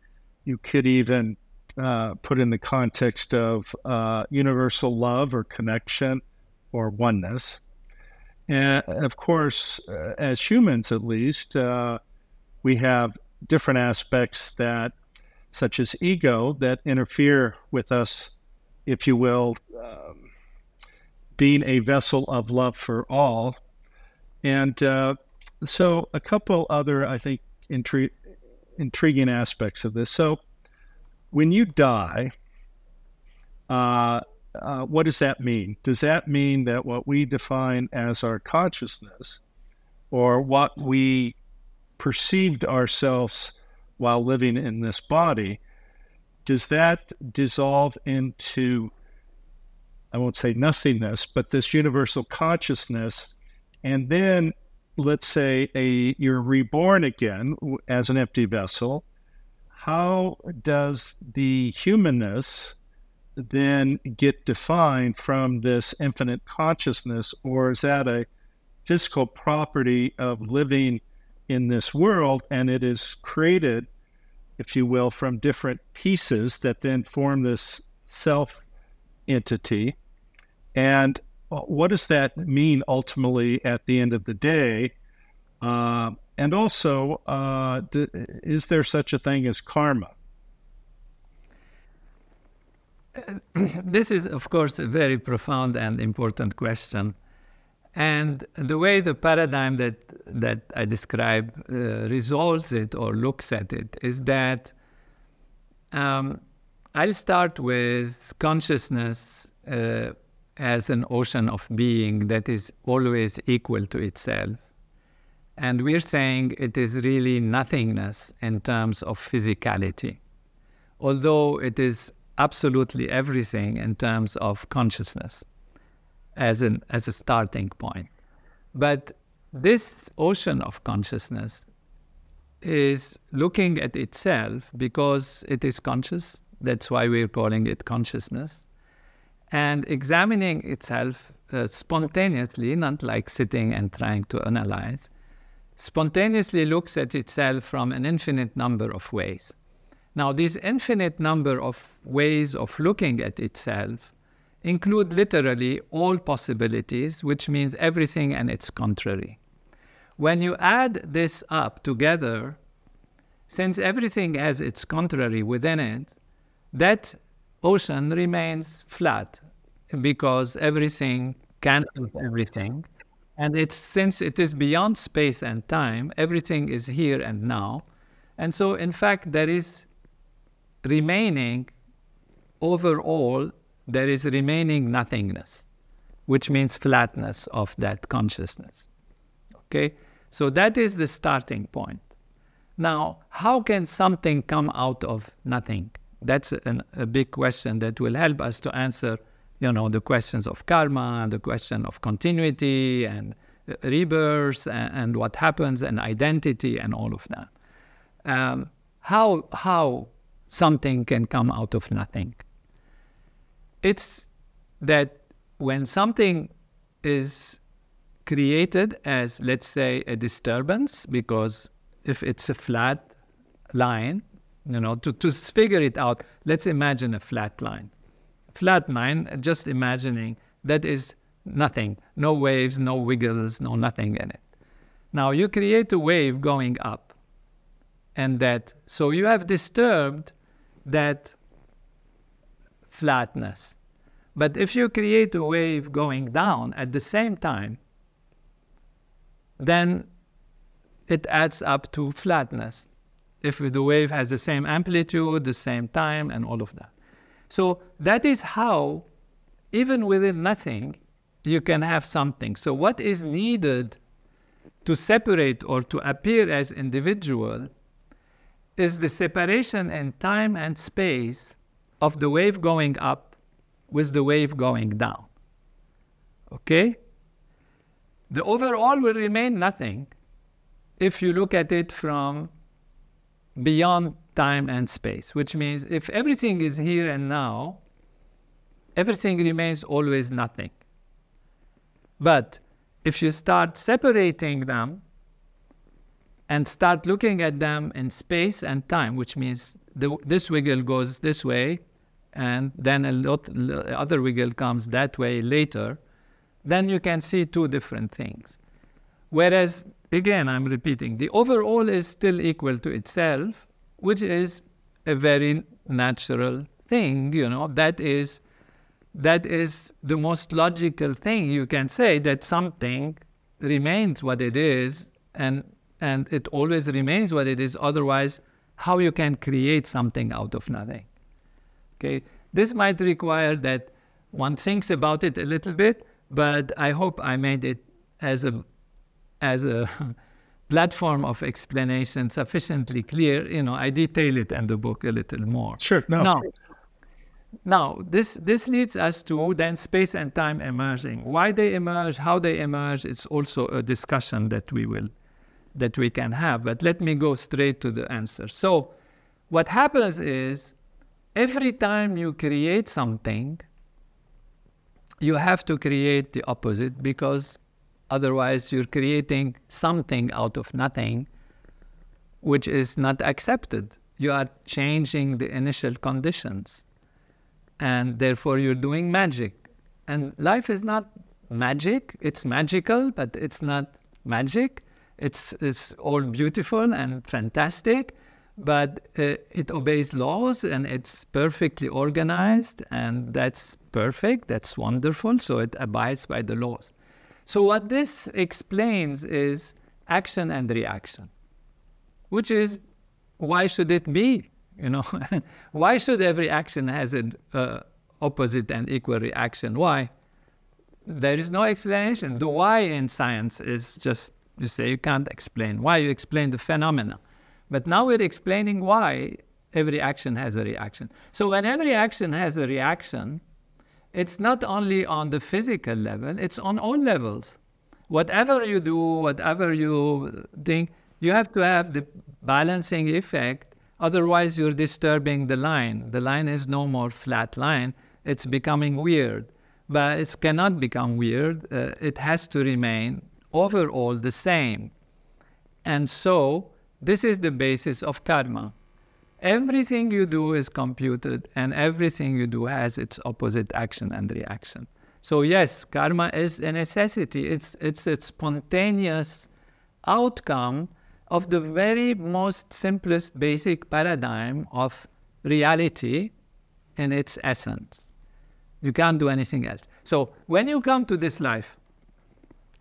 you could even put in the context of universal love or connection or oneness. And of course, as humans at least, we have different aspects such as ego, that interfere with us, if you will, being a vessel of love for all. And so a couple other, I think, intriguing aspects of this. So when you die, what does that mean? Does that mean that what we define as our consciousness, or what we perceived ourselves while living in this body, does that dissolve into, I won't say nothingness, but this universal consciousness? And then let's say you're reborn again as an empty vessel. How does the humanness then get defined from this infinite consciousness, or is that a physical property of living in this world, and it is created, if you will, from different pieces that then form this self entity? And what does that mean ultimately at the end of the day? And also, is there such a thing as karma? this is, of course, a very profound and important question. And the way the paradigm that I describe resolves it or looks at it is that I'll start with consciousness as an ocean of being that is always equal to itself. And we're saying it is really nothingness in terms of physicality, although it is absolutely everything in terms of consciousness as a starting point. But this ocean of consciousness is looking at itself because it is conscious. That's why we're calling it consciousness. And examining itself spontaneously, not like sitting and trying to analyze, spontaneously looks at itself from an infinite number of ways. Now, these infinite number of ways of looking at itself include literally all possibilities, which means everything and its contrary. When you add this up together, since everything has its contrary within it, that ocean remains flat because everything cancels everything. And since it is beyond space and time, everything is here and now. And so, in fact, there is remaining overall, there is remaining nothingness, which means flatness of that consciousness. Okay? So that is the starting point. Now, how can something come out of nothing? That's a big question that will help us to answer, the questions of karma, and the question of continuity, and rebirth, and what happens, and identity, and all of that. How something can come out of nothing? It's that when something is created as, let's say, a disturbance, because if it's a flat line, to figure it out, let's imagine a flat line. Flat line, just imagining, that is nothing. No waves, no wiggles, no nothing in it. Now, you create a wave going up, so you have disturbed that flatness. But if you create a wave going down at the same time, then it adds up to flatness. If the wave has the same amplitude, the same time, and all of that. So that is how, even within nothing, you can have something. So what is needed to separate or to appear as individual is the separation in time and space of the wave going up with the wave going down. Okay? The overall will remain nothing if you look at it from beyond time and space, which means if everything is here and now, everything remains always nothing. But if you start separating them and start looking at them in space and time, which means this wiggle goes this way, and then other wiggle comes that way later, then you can see two different things. Whereas, again, I'm repeating, the overall is still equal to itself, which is a very natural thing, that is the most logical thing you can say, that something remains what it is, and it always remains what it is. Otherwise, how you can create something out of nothing? Okay, this might require that one thinks about it a little bit, but I hope I made it as a platform of explanation sufficiently clear. I detail it in the book a little more. Sure. Now, this leads us to then space and time emerging. Why they emerge, how they emerge, it's also a discussion that we can have. But let me go straight to the answer. So what happens is, every time you create something, you have to create the opposite, because otherwise you're creating something out of nothing, which is not accepted. You are changing the initial conditions, and therefore you're doing magic. And life is not magic. It's magical, but it's not magic. It's all beautiful and fantastic, but it obeys laws and it's perfectly organized, and that's perfect, that's wonderful, so it abides by the laws. So what this explains is action and reaction, which is, why should it be? Why should every action has an opposite and equal reaction? Why? There is no explanation. The why in science is just, you say you can't explain. Why? You explain the phenomena. But now we're explaining why every action has a reaction. So when every action has a reaction, it's not only on the physical level, it's on all levels. Whatever you do, whatever you think, you have to have the balancing effect. Otherwise, you're disturbing the line. The line is no more flat line. It's becoming weird. But it cannot become weird. It has to remain overall the same. And so, this is the basis of karma. Everything you do is computed, and everything you do has its opposite action and reaction. So yes, karma is a necessity. It's a spontaneous outcome of the very most simplest basic paradigm of reality in its essence. You can't do anything else. So when you come to this life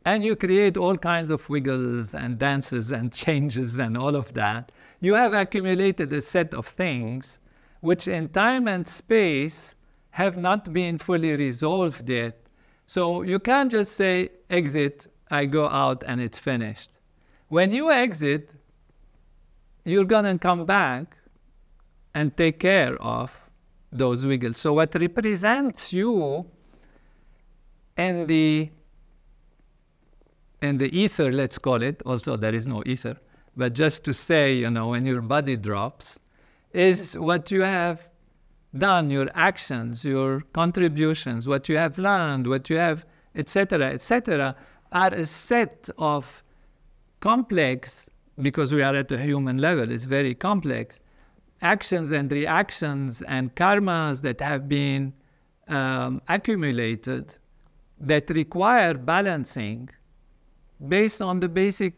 and you create all kinds of wiggles and dances and changes and all of that, you have accumulated a set of things which in time and space have not been fully resolved yet. So you can't just say, exit, I go out and it's finished. When you exit, you're going to come back and take care of those wiggles. So what represents you in the ether, let's call it, also there is no ether, but just to say, when your body drops, is what you have done, your actions, your contributions, what you have learned, what you have, etc., are a set of complex, because we are at a human level, it's very complex, actions and reactions and karmas that have been accumulated that require balancing based on the basic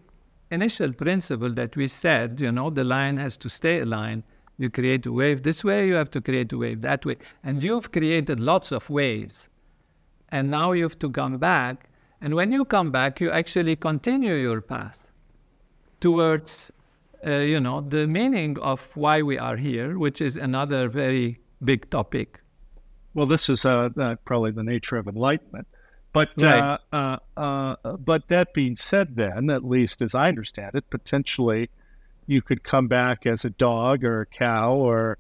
initial principle that we said, the line has to stay aligned. You create a wave this way, you have to create a wave that way. And you've created lots of waves. And now you have to come back. And when you come back, you actually continue your path towards the meaning of why we are here, which is another very big topic. Well, this is probably the nature of enlightenment. But right. But that being said, then, at least as I understand it, potentially you could come back as a dog or a cow or,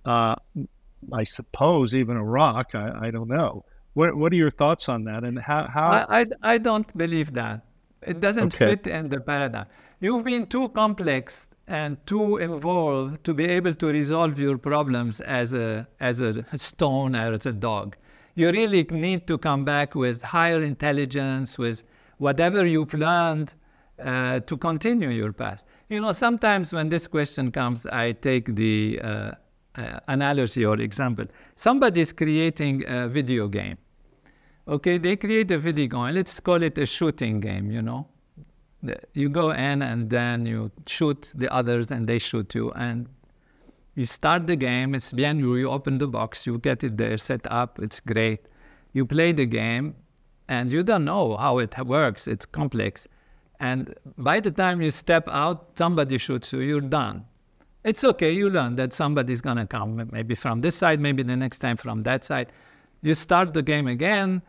I suppose, even a rock. I don't know. What are your thoughts on that? And how? I don't believe that. It doesn't fit in the paradigm. You've been too complex and too involved to be able to resolve your problems as a stone or as a dog. You really need to come back with higher intelligence, with whatever you've learned to continue your path. Sometimes when this question comes, I take the analogy or example. Somebody's creating a video game. Okay, they create a video game. Let's call it a shooting game, You go in and then you shoot the others and they shoot you. And you start the game, it's bien, you open the box, you get it there, set up, it's great. You play the game and you don't know how it works, it's complex. And by the time you step out, somebody shoots you, you're done. It's okay, you learn that somebody's gonna come, maybe from this side, maybe the next time from that side. You start the game again,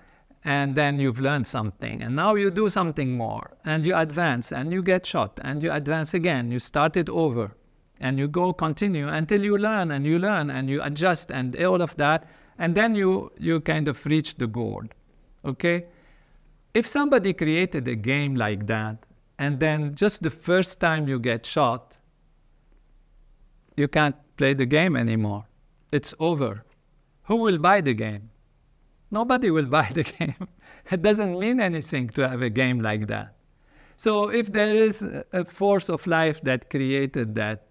and then you've learned something. And now you do something more, and you advance, and you get shot, and you advance again. You start it over, and you continue until you learn, and you adjust, and all of that. And then you kind of reach the goal, okay? If somebody created a game like that, and then just the first time you get shot, you can't play the game anymore. It's over. Who will buy the game? Nobody will buy the game. It doesn't mean anything to have a game like that. So if there is a force of life that created that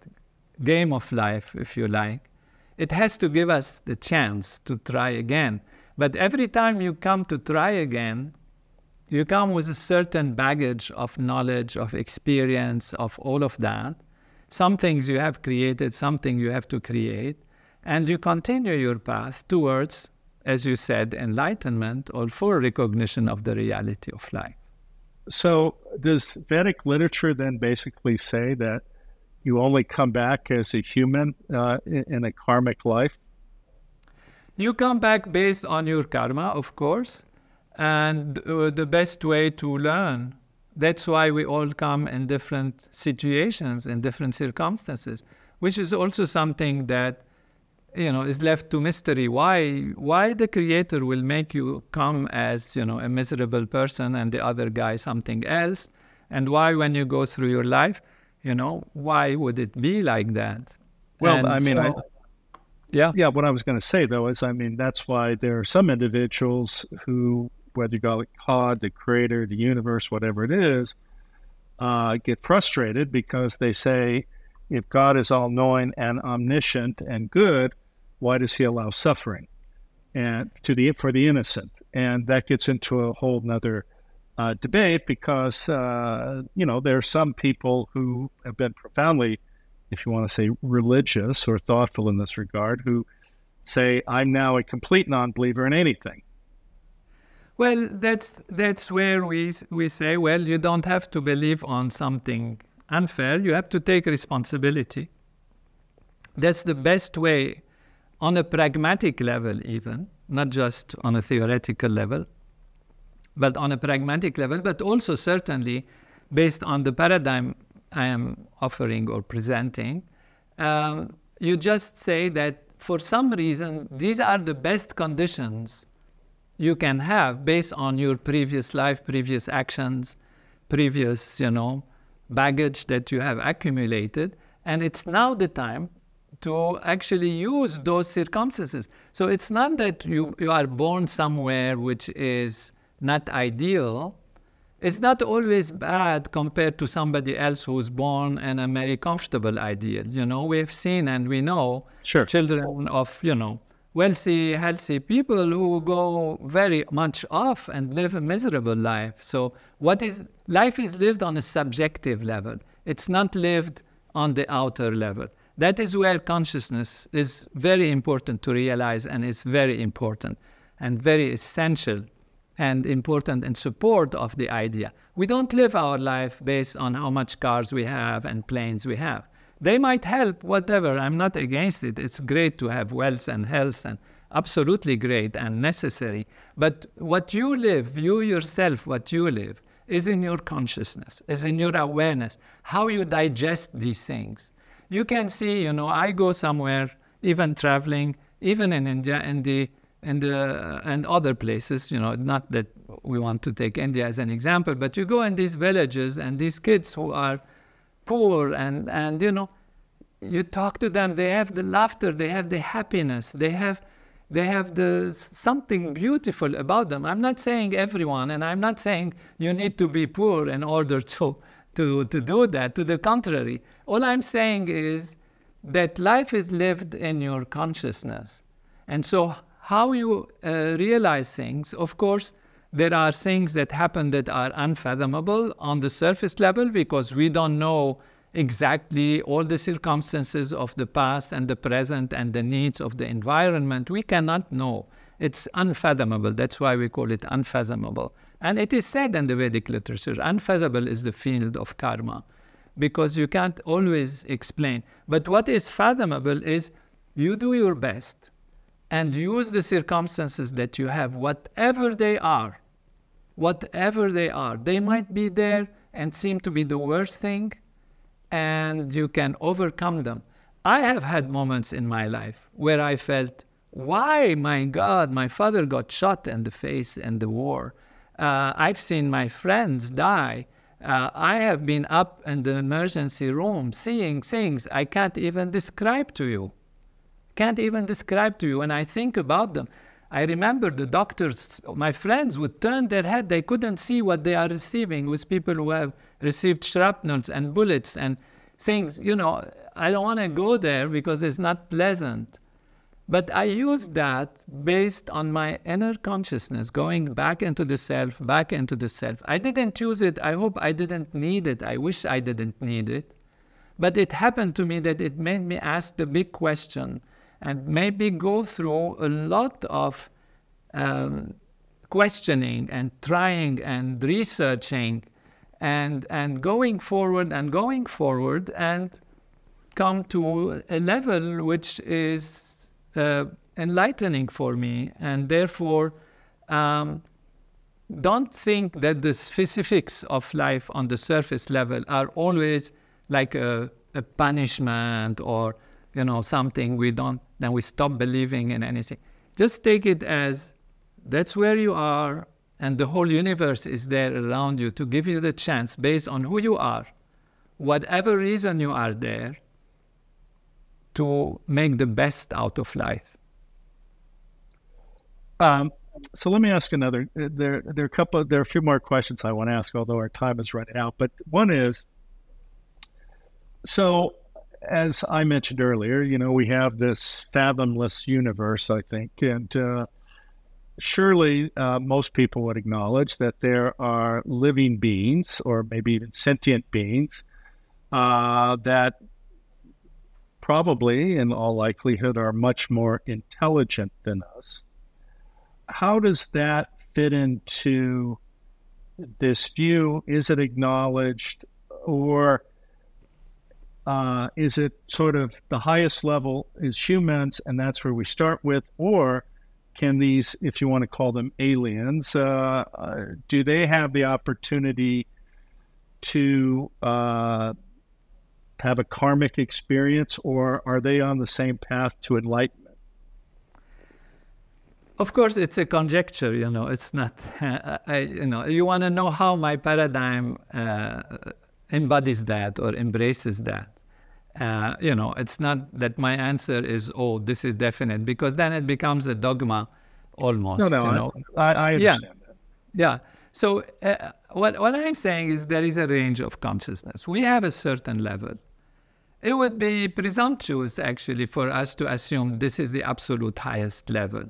game of life, if you like, it has to give us the chance to try again. But every time you come to try again, you come with a certain baggage of knowledge, of experience, of all of that. Some things you have created, something you have to create, and you continue your path towards, as you said, enlightenment or full recognition of the reality of life. So does Vedic literature then basically say that you only come back as a human in a karmic life? You come back based on your karma, of course, and the best way to learn. That's why we all come in different situations, in different circumstances, which is also something that, is left to mystery. Why the Creator will make you come as, a miserable person and the other guy something else, and why when you go through your life, why would it be like that? Well, Yeah, what I was going to say, though, is, that's why there are some individuals who, whether you call it God, the Creator, the universe, whatever it is, get frustrated because they say, if God is all-knowing and omniscient and good, why does he allow suffering and for the innocent? And that gets into a whole nother debate because, there are some people who have been profoundly, if you want to say, religious or thoughtful in this regard, who say, I'm now a complete non-believer in anything. Well, that's where we say, well, you don't have to believe on something unfair. You have to take responsibility. That's the best way on a pragmatic level even, not just on a theoretical level, but on a pragmatic level, but also certainly based on the paradigm I am offering or presenting. You just say that for some reason, these are the best conditions you can have based on your previous life, previous actions, previous, baggage that you have accumulated. And it's now the time to actually use those circumstances. So it's not that you are born somewhere which is not ideal. It's not always bad compared to somebody else who's born in a very comfortable ideal. We've seen and we know children of, wealthy, healthy people who go very much off and live a miserable life. So life is lived on a subjective level. It's not lived on the outer level. That is where consciousness is very important to realize, and is very important and very essential and important in support of the idea. We don't live our life based on how much cars we have and planes we have. They might help, whatever. I'm not against it. It's great to have wealth and health, and absolutely great and necessary. But what you live, you yourself, what you live, is in your consciousness, is in your awareness, how you digest these things. You can see, I go somewhere, even traveling, even in India, and other places, not that we want to take India as an example, but you go in these villages and these kids who are poor and you talk to them, they have the laughter, they have the happiness, they have the something beautiful about them. I'm not saying everyone, and I'm not saying you need to be poor in order to do that. To the contrary, all I'm saying is that life is lived in your consciousness. And so how you realize things, of course, there are things that happen that are unfathomable on the surface level because we don't know exactly all the circumstances of the past and the present and the needs of the environment. We cannot know. It's unfathomable. That's why we call it unfathomable. And it is said in the Vedic literature, unfathomable is the field of karma, because you can't always explain. But what is fathomable is you do your best and use the circumstances that you have, whatever they are. Whatever they are. They might be there and seem to be the worst thing, and you can overcome them. I have had moments in my life where I felt, why, my God, my father got shot in the face in the war. I've seen my friends die. I have been up in the emergency room seeing things I can't even describe to you. When I think about them, I remember the doctors, my friends, would turn their head. They couldn't see what they are receiving with people who have received shrapnels and bullets and things. I don't want to go there because it's not pleasant. But I use that based on my inner consciousness, going back into the self. I didn't use it. I hope I didn't need it. I wish I didn't need it. But it happened to me that it made me ask the big question and maybe go through a lot of questioning and trying and researching and going forward and come to a level which is enlightening for me. And therefore, don't think that the specifics of life on the surface level are always like a punishment or, something then we stop believing in anything. Just take it as that's where you are, and the whole universe is there around you to give you the chance, based on who you are, whatever reason you are there, to make the best out of life. So let me ask another. There are a few more questions I want to ask, although our time is running out. But one is, so as I mentioned earlier, we have this fathomless universe, I think, and surely most people would acknowledge that there are living beings, or maybe even sentient beings, that probably, in all likelihood, are much more intelligent than us. How does that fit into this view? Is it acknowledged, or is it sort of the highest level is humans, and that's where we start with? Or can these, if you want to call them aliens, do they have the opportunity to have a karmic experience, or are they on the same path to enlightenment? Of course, it's a conjecture, it's not, you want to know how my paradigm embodies that or embraces that. It's not that my answer is, oh, this is definite, because then it becomes a dogma almost. No, I understand that. Yeah. So what I'm saying is there is a range of consciousness. We have a certain level. It would be presumptuous, actually, for us to assume this is the absolute highest level.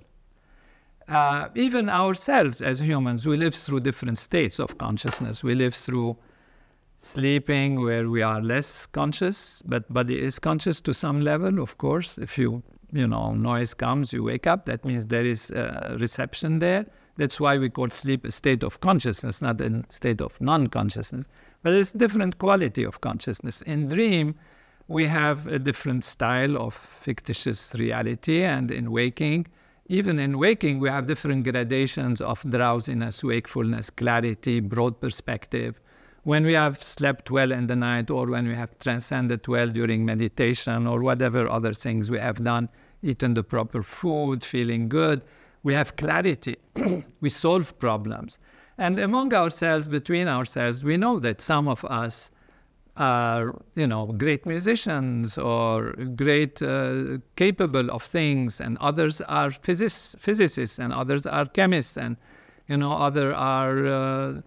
Even ourselves as humans, we live through different states of consciousness. We live through sleeping, where we are less conscious, but body is conscious to some level, of course. If noise comes, you wake up. That means there is reception there. That's why we call sleep a state of consciousness, not a state of non-consciousness. But it's a different quality of consciousness. In dream, we have a different style of fictitious reality, and in waking, even in waking, we have different gradations of drowsiness, wakefulness, clarity, broad perspective. When we have slept well in the night, or when we have transcended well during meditation, or whatever other things we have done, eaten the proper food, feeling good, we have clarity. We solve problems. And among ourselves, between ourselves, we know that some of us are, great musicians or great capable of things, and others are physicists, and others are chemists, and others are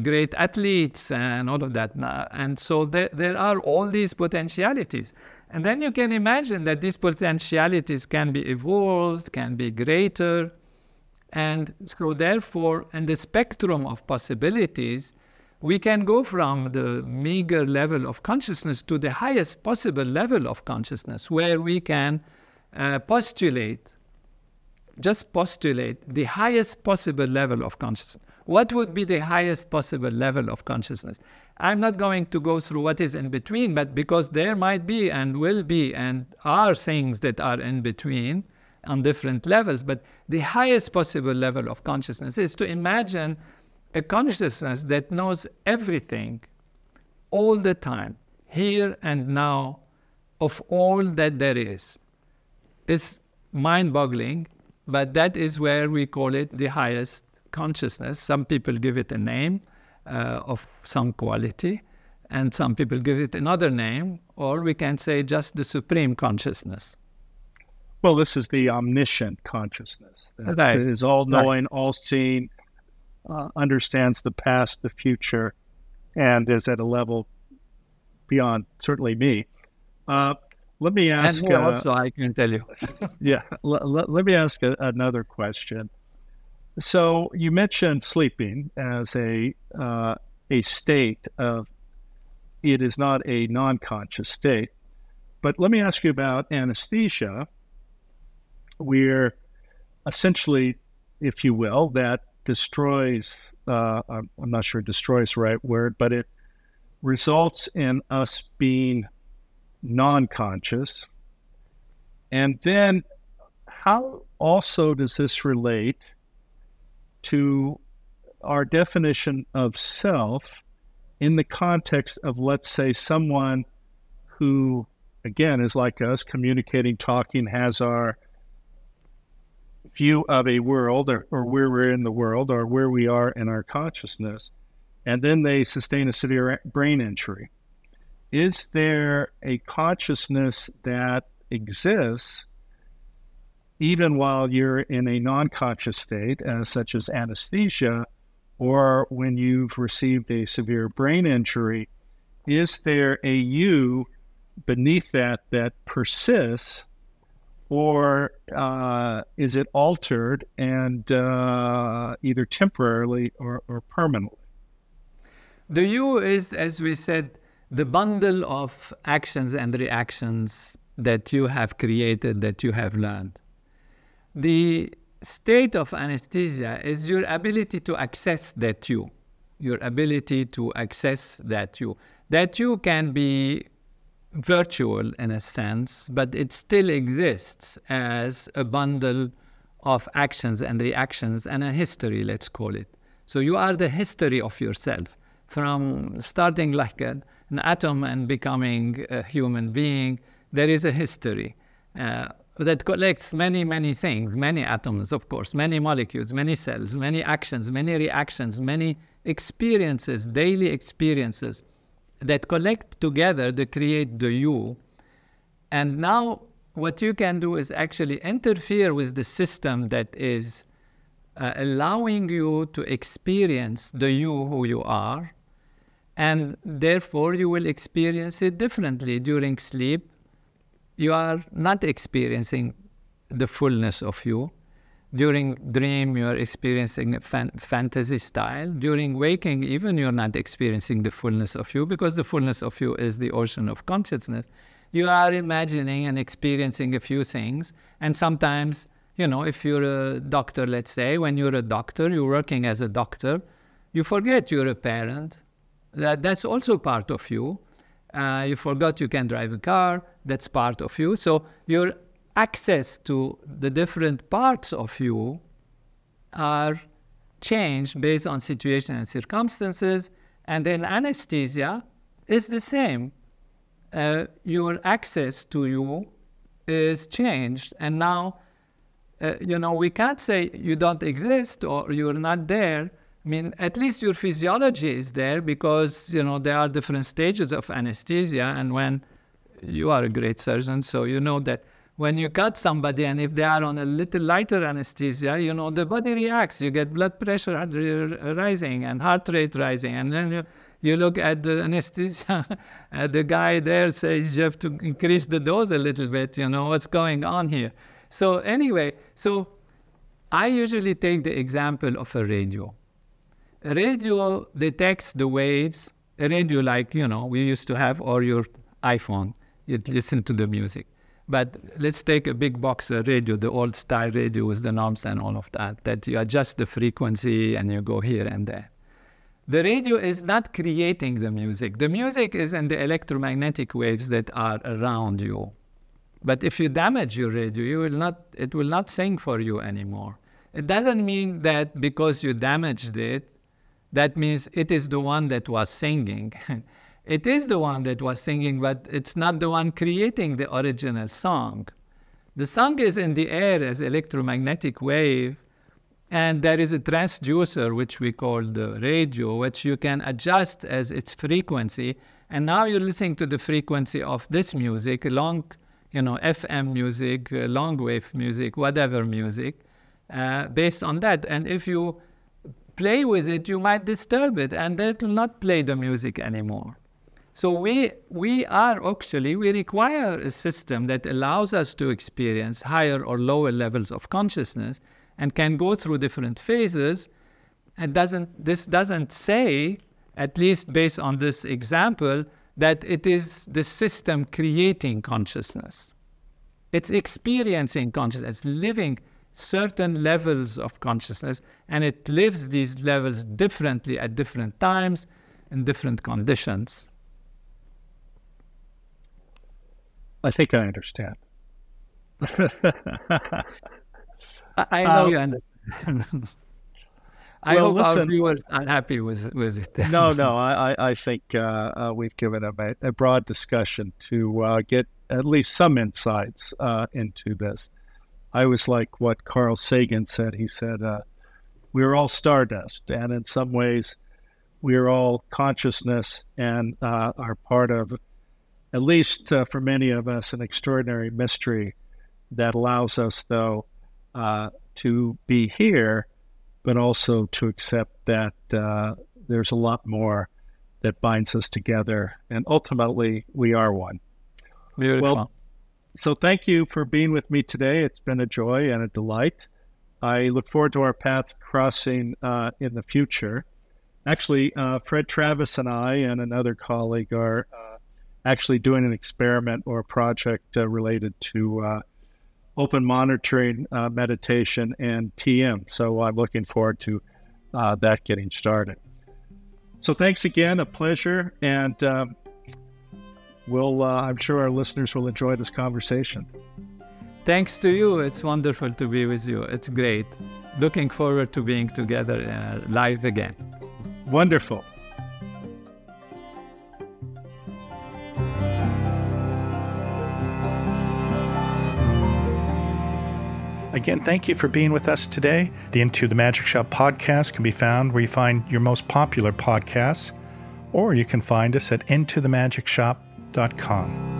great athletes, and all of that. And so there are all these potentialities. And then you can imagine that these potentialities can be evolved, can be greater. And so therefore, in the spectrum of possibilities, we can go from the meager level of consciousness to the highest possible level of consciousness, where we can postulate the highest possible level of consciousness. What would be the highest possible level of consciousness? I'm not going to go through what is in between, but because there might be and will be and are things that are in between on different levels, but the highest possible level of consciousness is to imagine a consciousness that knows everything all the time, here and now, of all that there is. It's mind-boggling, but that is where we call it the highest consciousness. Some people give it a name of some quality, and some people give it another name, or we can say just the supreme consciousness. Well, this is the omniscient consciousness that is all-knowing, all-seeing, understands the past, the future, and is at a level beyond certainly me. Let me ask. And also, I can tell you. Yeah. Let me ask another question. So you mentioned sleeping as a state of it is not a non-conscious state. But let me ask you about anesthesia, where essentially, if you will, that destroys, I'm not sure destroys the right word, but it results in us being non-conscious. And then how also does this relate to our definition of self in the context of, let's say, someone who, again, is like us, communicating, talking, has our view of a world or where we're in the world or where we are in our consciousness, and then they sustain a severe brain injury. Is there a consciousness that exists even while you're in a non-conscious state, such as anesthesia, or when you've received a severe brain injury? Is there a you beneath that persists, or is it altered and either temporarily or permanently? The you is, as we said, the bundle of actions and reactions that you have created, that you have learned. The state of anesthesia is your ability to access that you, your ability to access that you. That you can be virtual in a sense, but it still exists as a bundle of actions and reactions and a history, let's call it. So you are the history of yourself, from starting like an atom and becoming a human being. There is a history that collects many, many things, many atoms, of course, many molecules, many cells, many actions, many reactions, many experiences, daily experiences that collect together to create the you. And now what you can do is actually interfere with the system that is allowing you to experience the you who you are, and therefore you will experience it differently. During sleep, you are not experiencing the fullness of you. During dream, you are experiencing a fantasy style. During waking, even you're not experiencing the fullness of you, because the fullness of you is the ocean of consciousness. You are imagining and experiencing a few things. And sometimes, if you're a doctor, let's say, when you're a doctor, you're working as a doctor, you forget you're a parent. That's also part of you. You forgot you can drive a car. That's part of you. So your access to the different parts of you are changed based on situation and circumstances. And then anesthesia is the same. Your access to you is changed. And now, we can't say you don't exist or you're not there. I mean, at least your physiology is there, because, there are different stages of anesthesia. And when you are a great surgeon, so you know that when you cut somebody, and if they are on a little lighter anesthesia, the body reacts. You get blood pressure rising and heart rate rising. And then you look at the anesthesia, the guy there says you have to increase the dose a little bit, what's going on here. So anyway, I usually take the example of a radio. A radio detects the waves, a radio like, we used to have, or your iPhone, you'd listen to the music. But let's take a big box radio, the old style radio with the knobs and all of that you adjust the frequency and you go here and there. The radio is not creating the music. The music is in the electromagnetic waves that are around you. But if you damage your radio, it will not sing for you anymore. It doesn't mean that because you damaged it, that means it is the one that was singing. It is the one that was singing, but it's not the one creating the original song. The song is in the air as electromagnetic wave, and there is a transducer, which we call the radio, which you can adjust as its frequency. And now you're listening to the frequency of this music, long, FM music, long wave music, whatever music, based on that. And if you play with it, you might disturb it, and that will not play the music anymore. So we require a system that allows us to experience higher or lower levels of consciousness and can go through different phases. And this doesn't say, at least based on this example, that it is the system creating consciousness. It's experiencing consciousness, living certain levels of consciousness, and it lives these levels differently at different times in different conditions. I think I understand. I know you understand. I hope our viewers are happy with it. No, I think we've given a broad discussion to get at least some insights into this. I always like what Carl Sagan said. He said, we're all stardust, and in some ways, we're all consciousness and are part of, at least for many of us, an extraordinary mystery that allows us, though, to be here, but also to accept that there's a lot more that binds us together, and ultimately, we are one. Beautiful. Well, so thank you for being with me today. It's been a joy and a delight. I look forward to our path crossing in the future. Actually, Fred Travis and I and another colleague are actually doing an experiment or a project related to open monitoring, meditation, and TM. So I'm looking forward to that getting started. So thanks again, a pleasure, and I'm sure our listeners will enjoy this conversation. Thanks to you. It's wonderful to be with you. It's great. Looking forward to being together live again. Wonderful. Again, thank you for being with us today. The Into the Magic Shop podcast can be found where you find your most popular podcasts, or you can find us at intothemagicshop.com.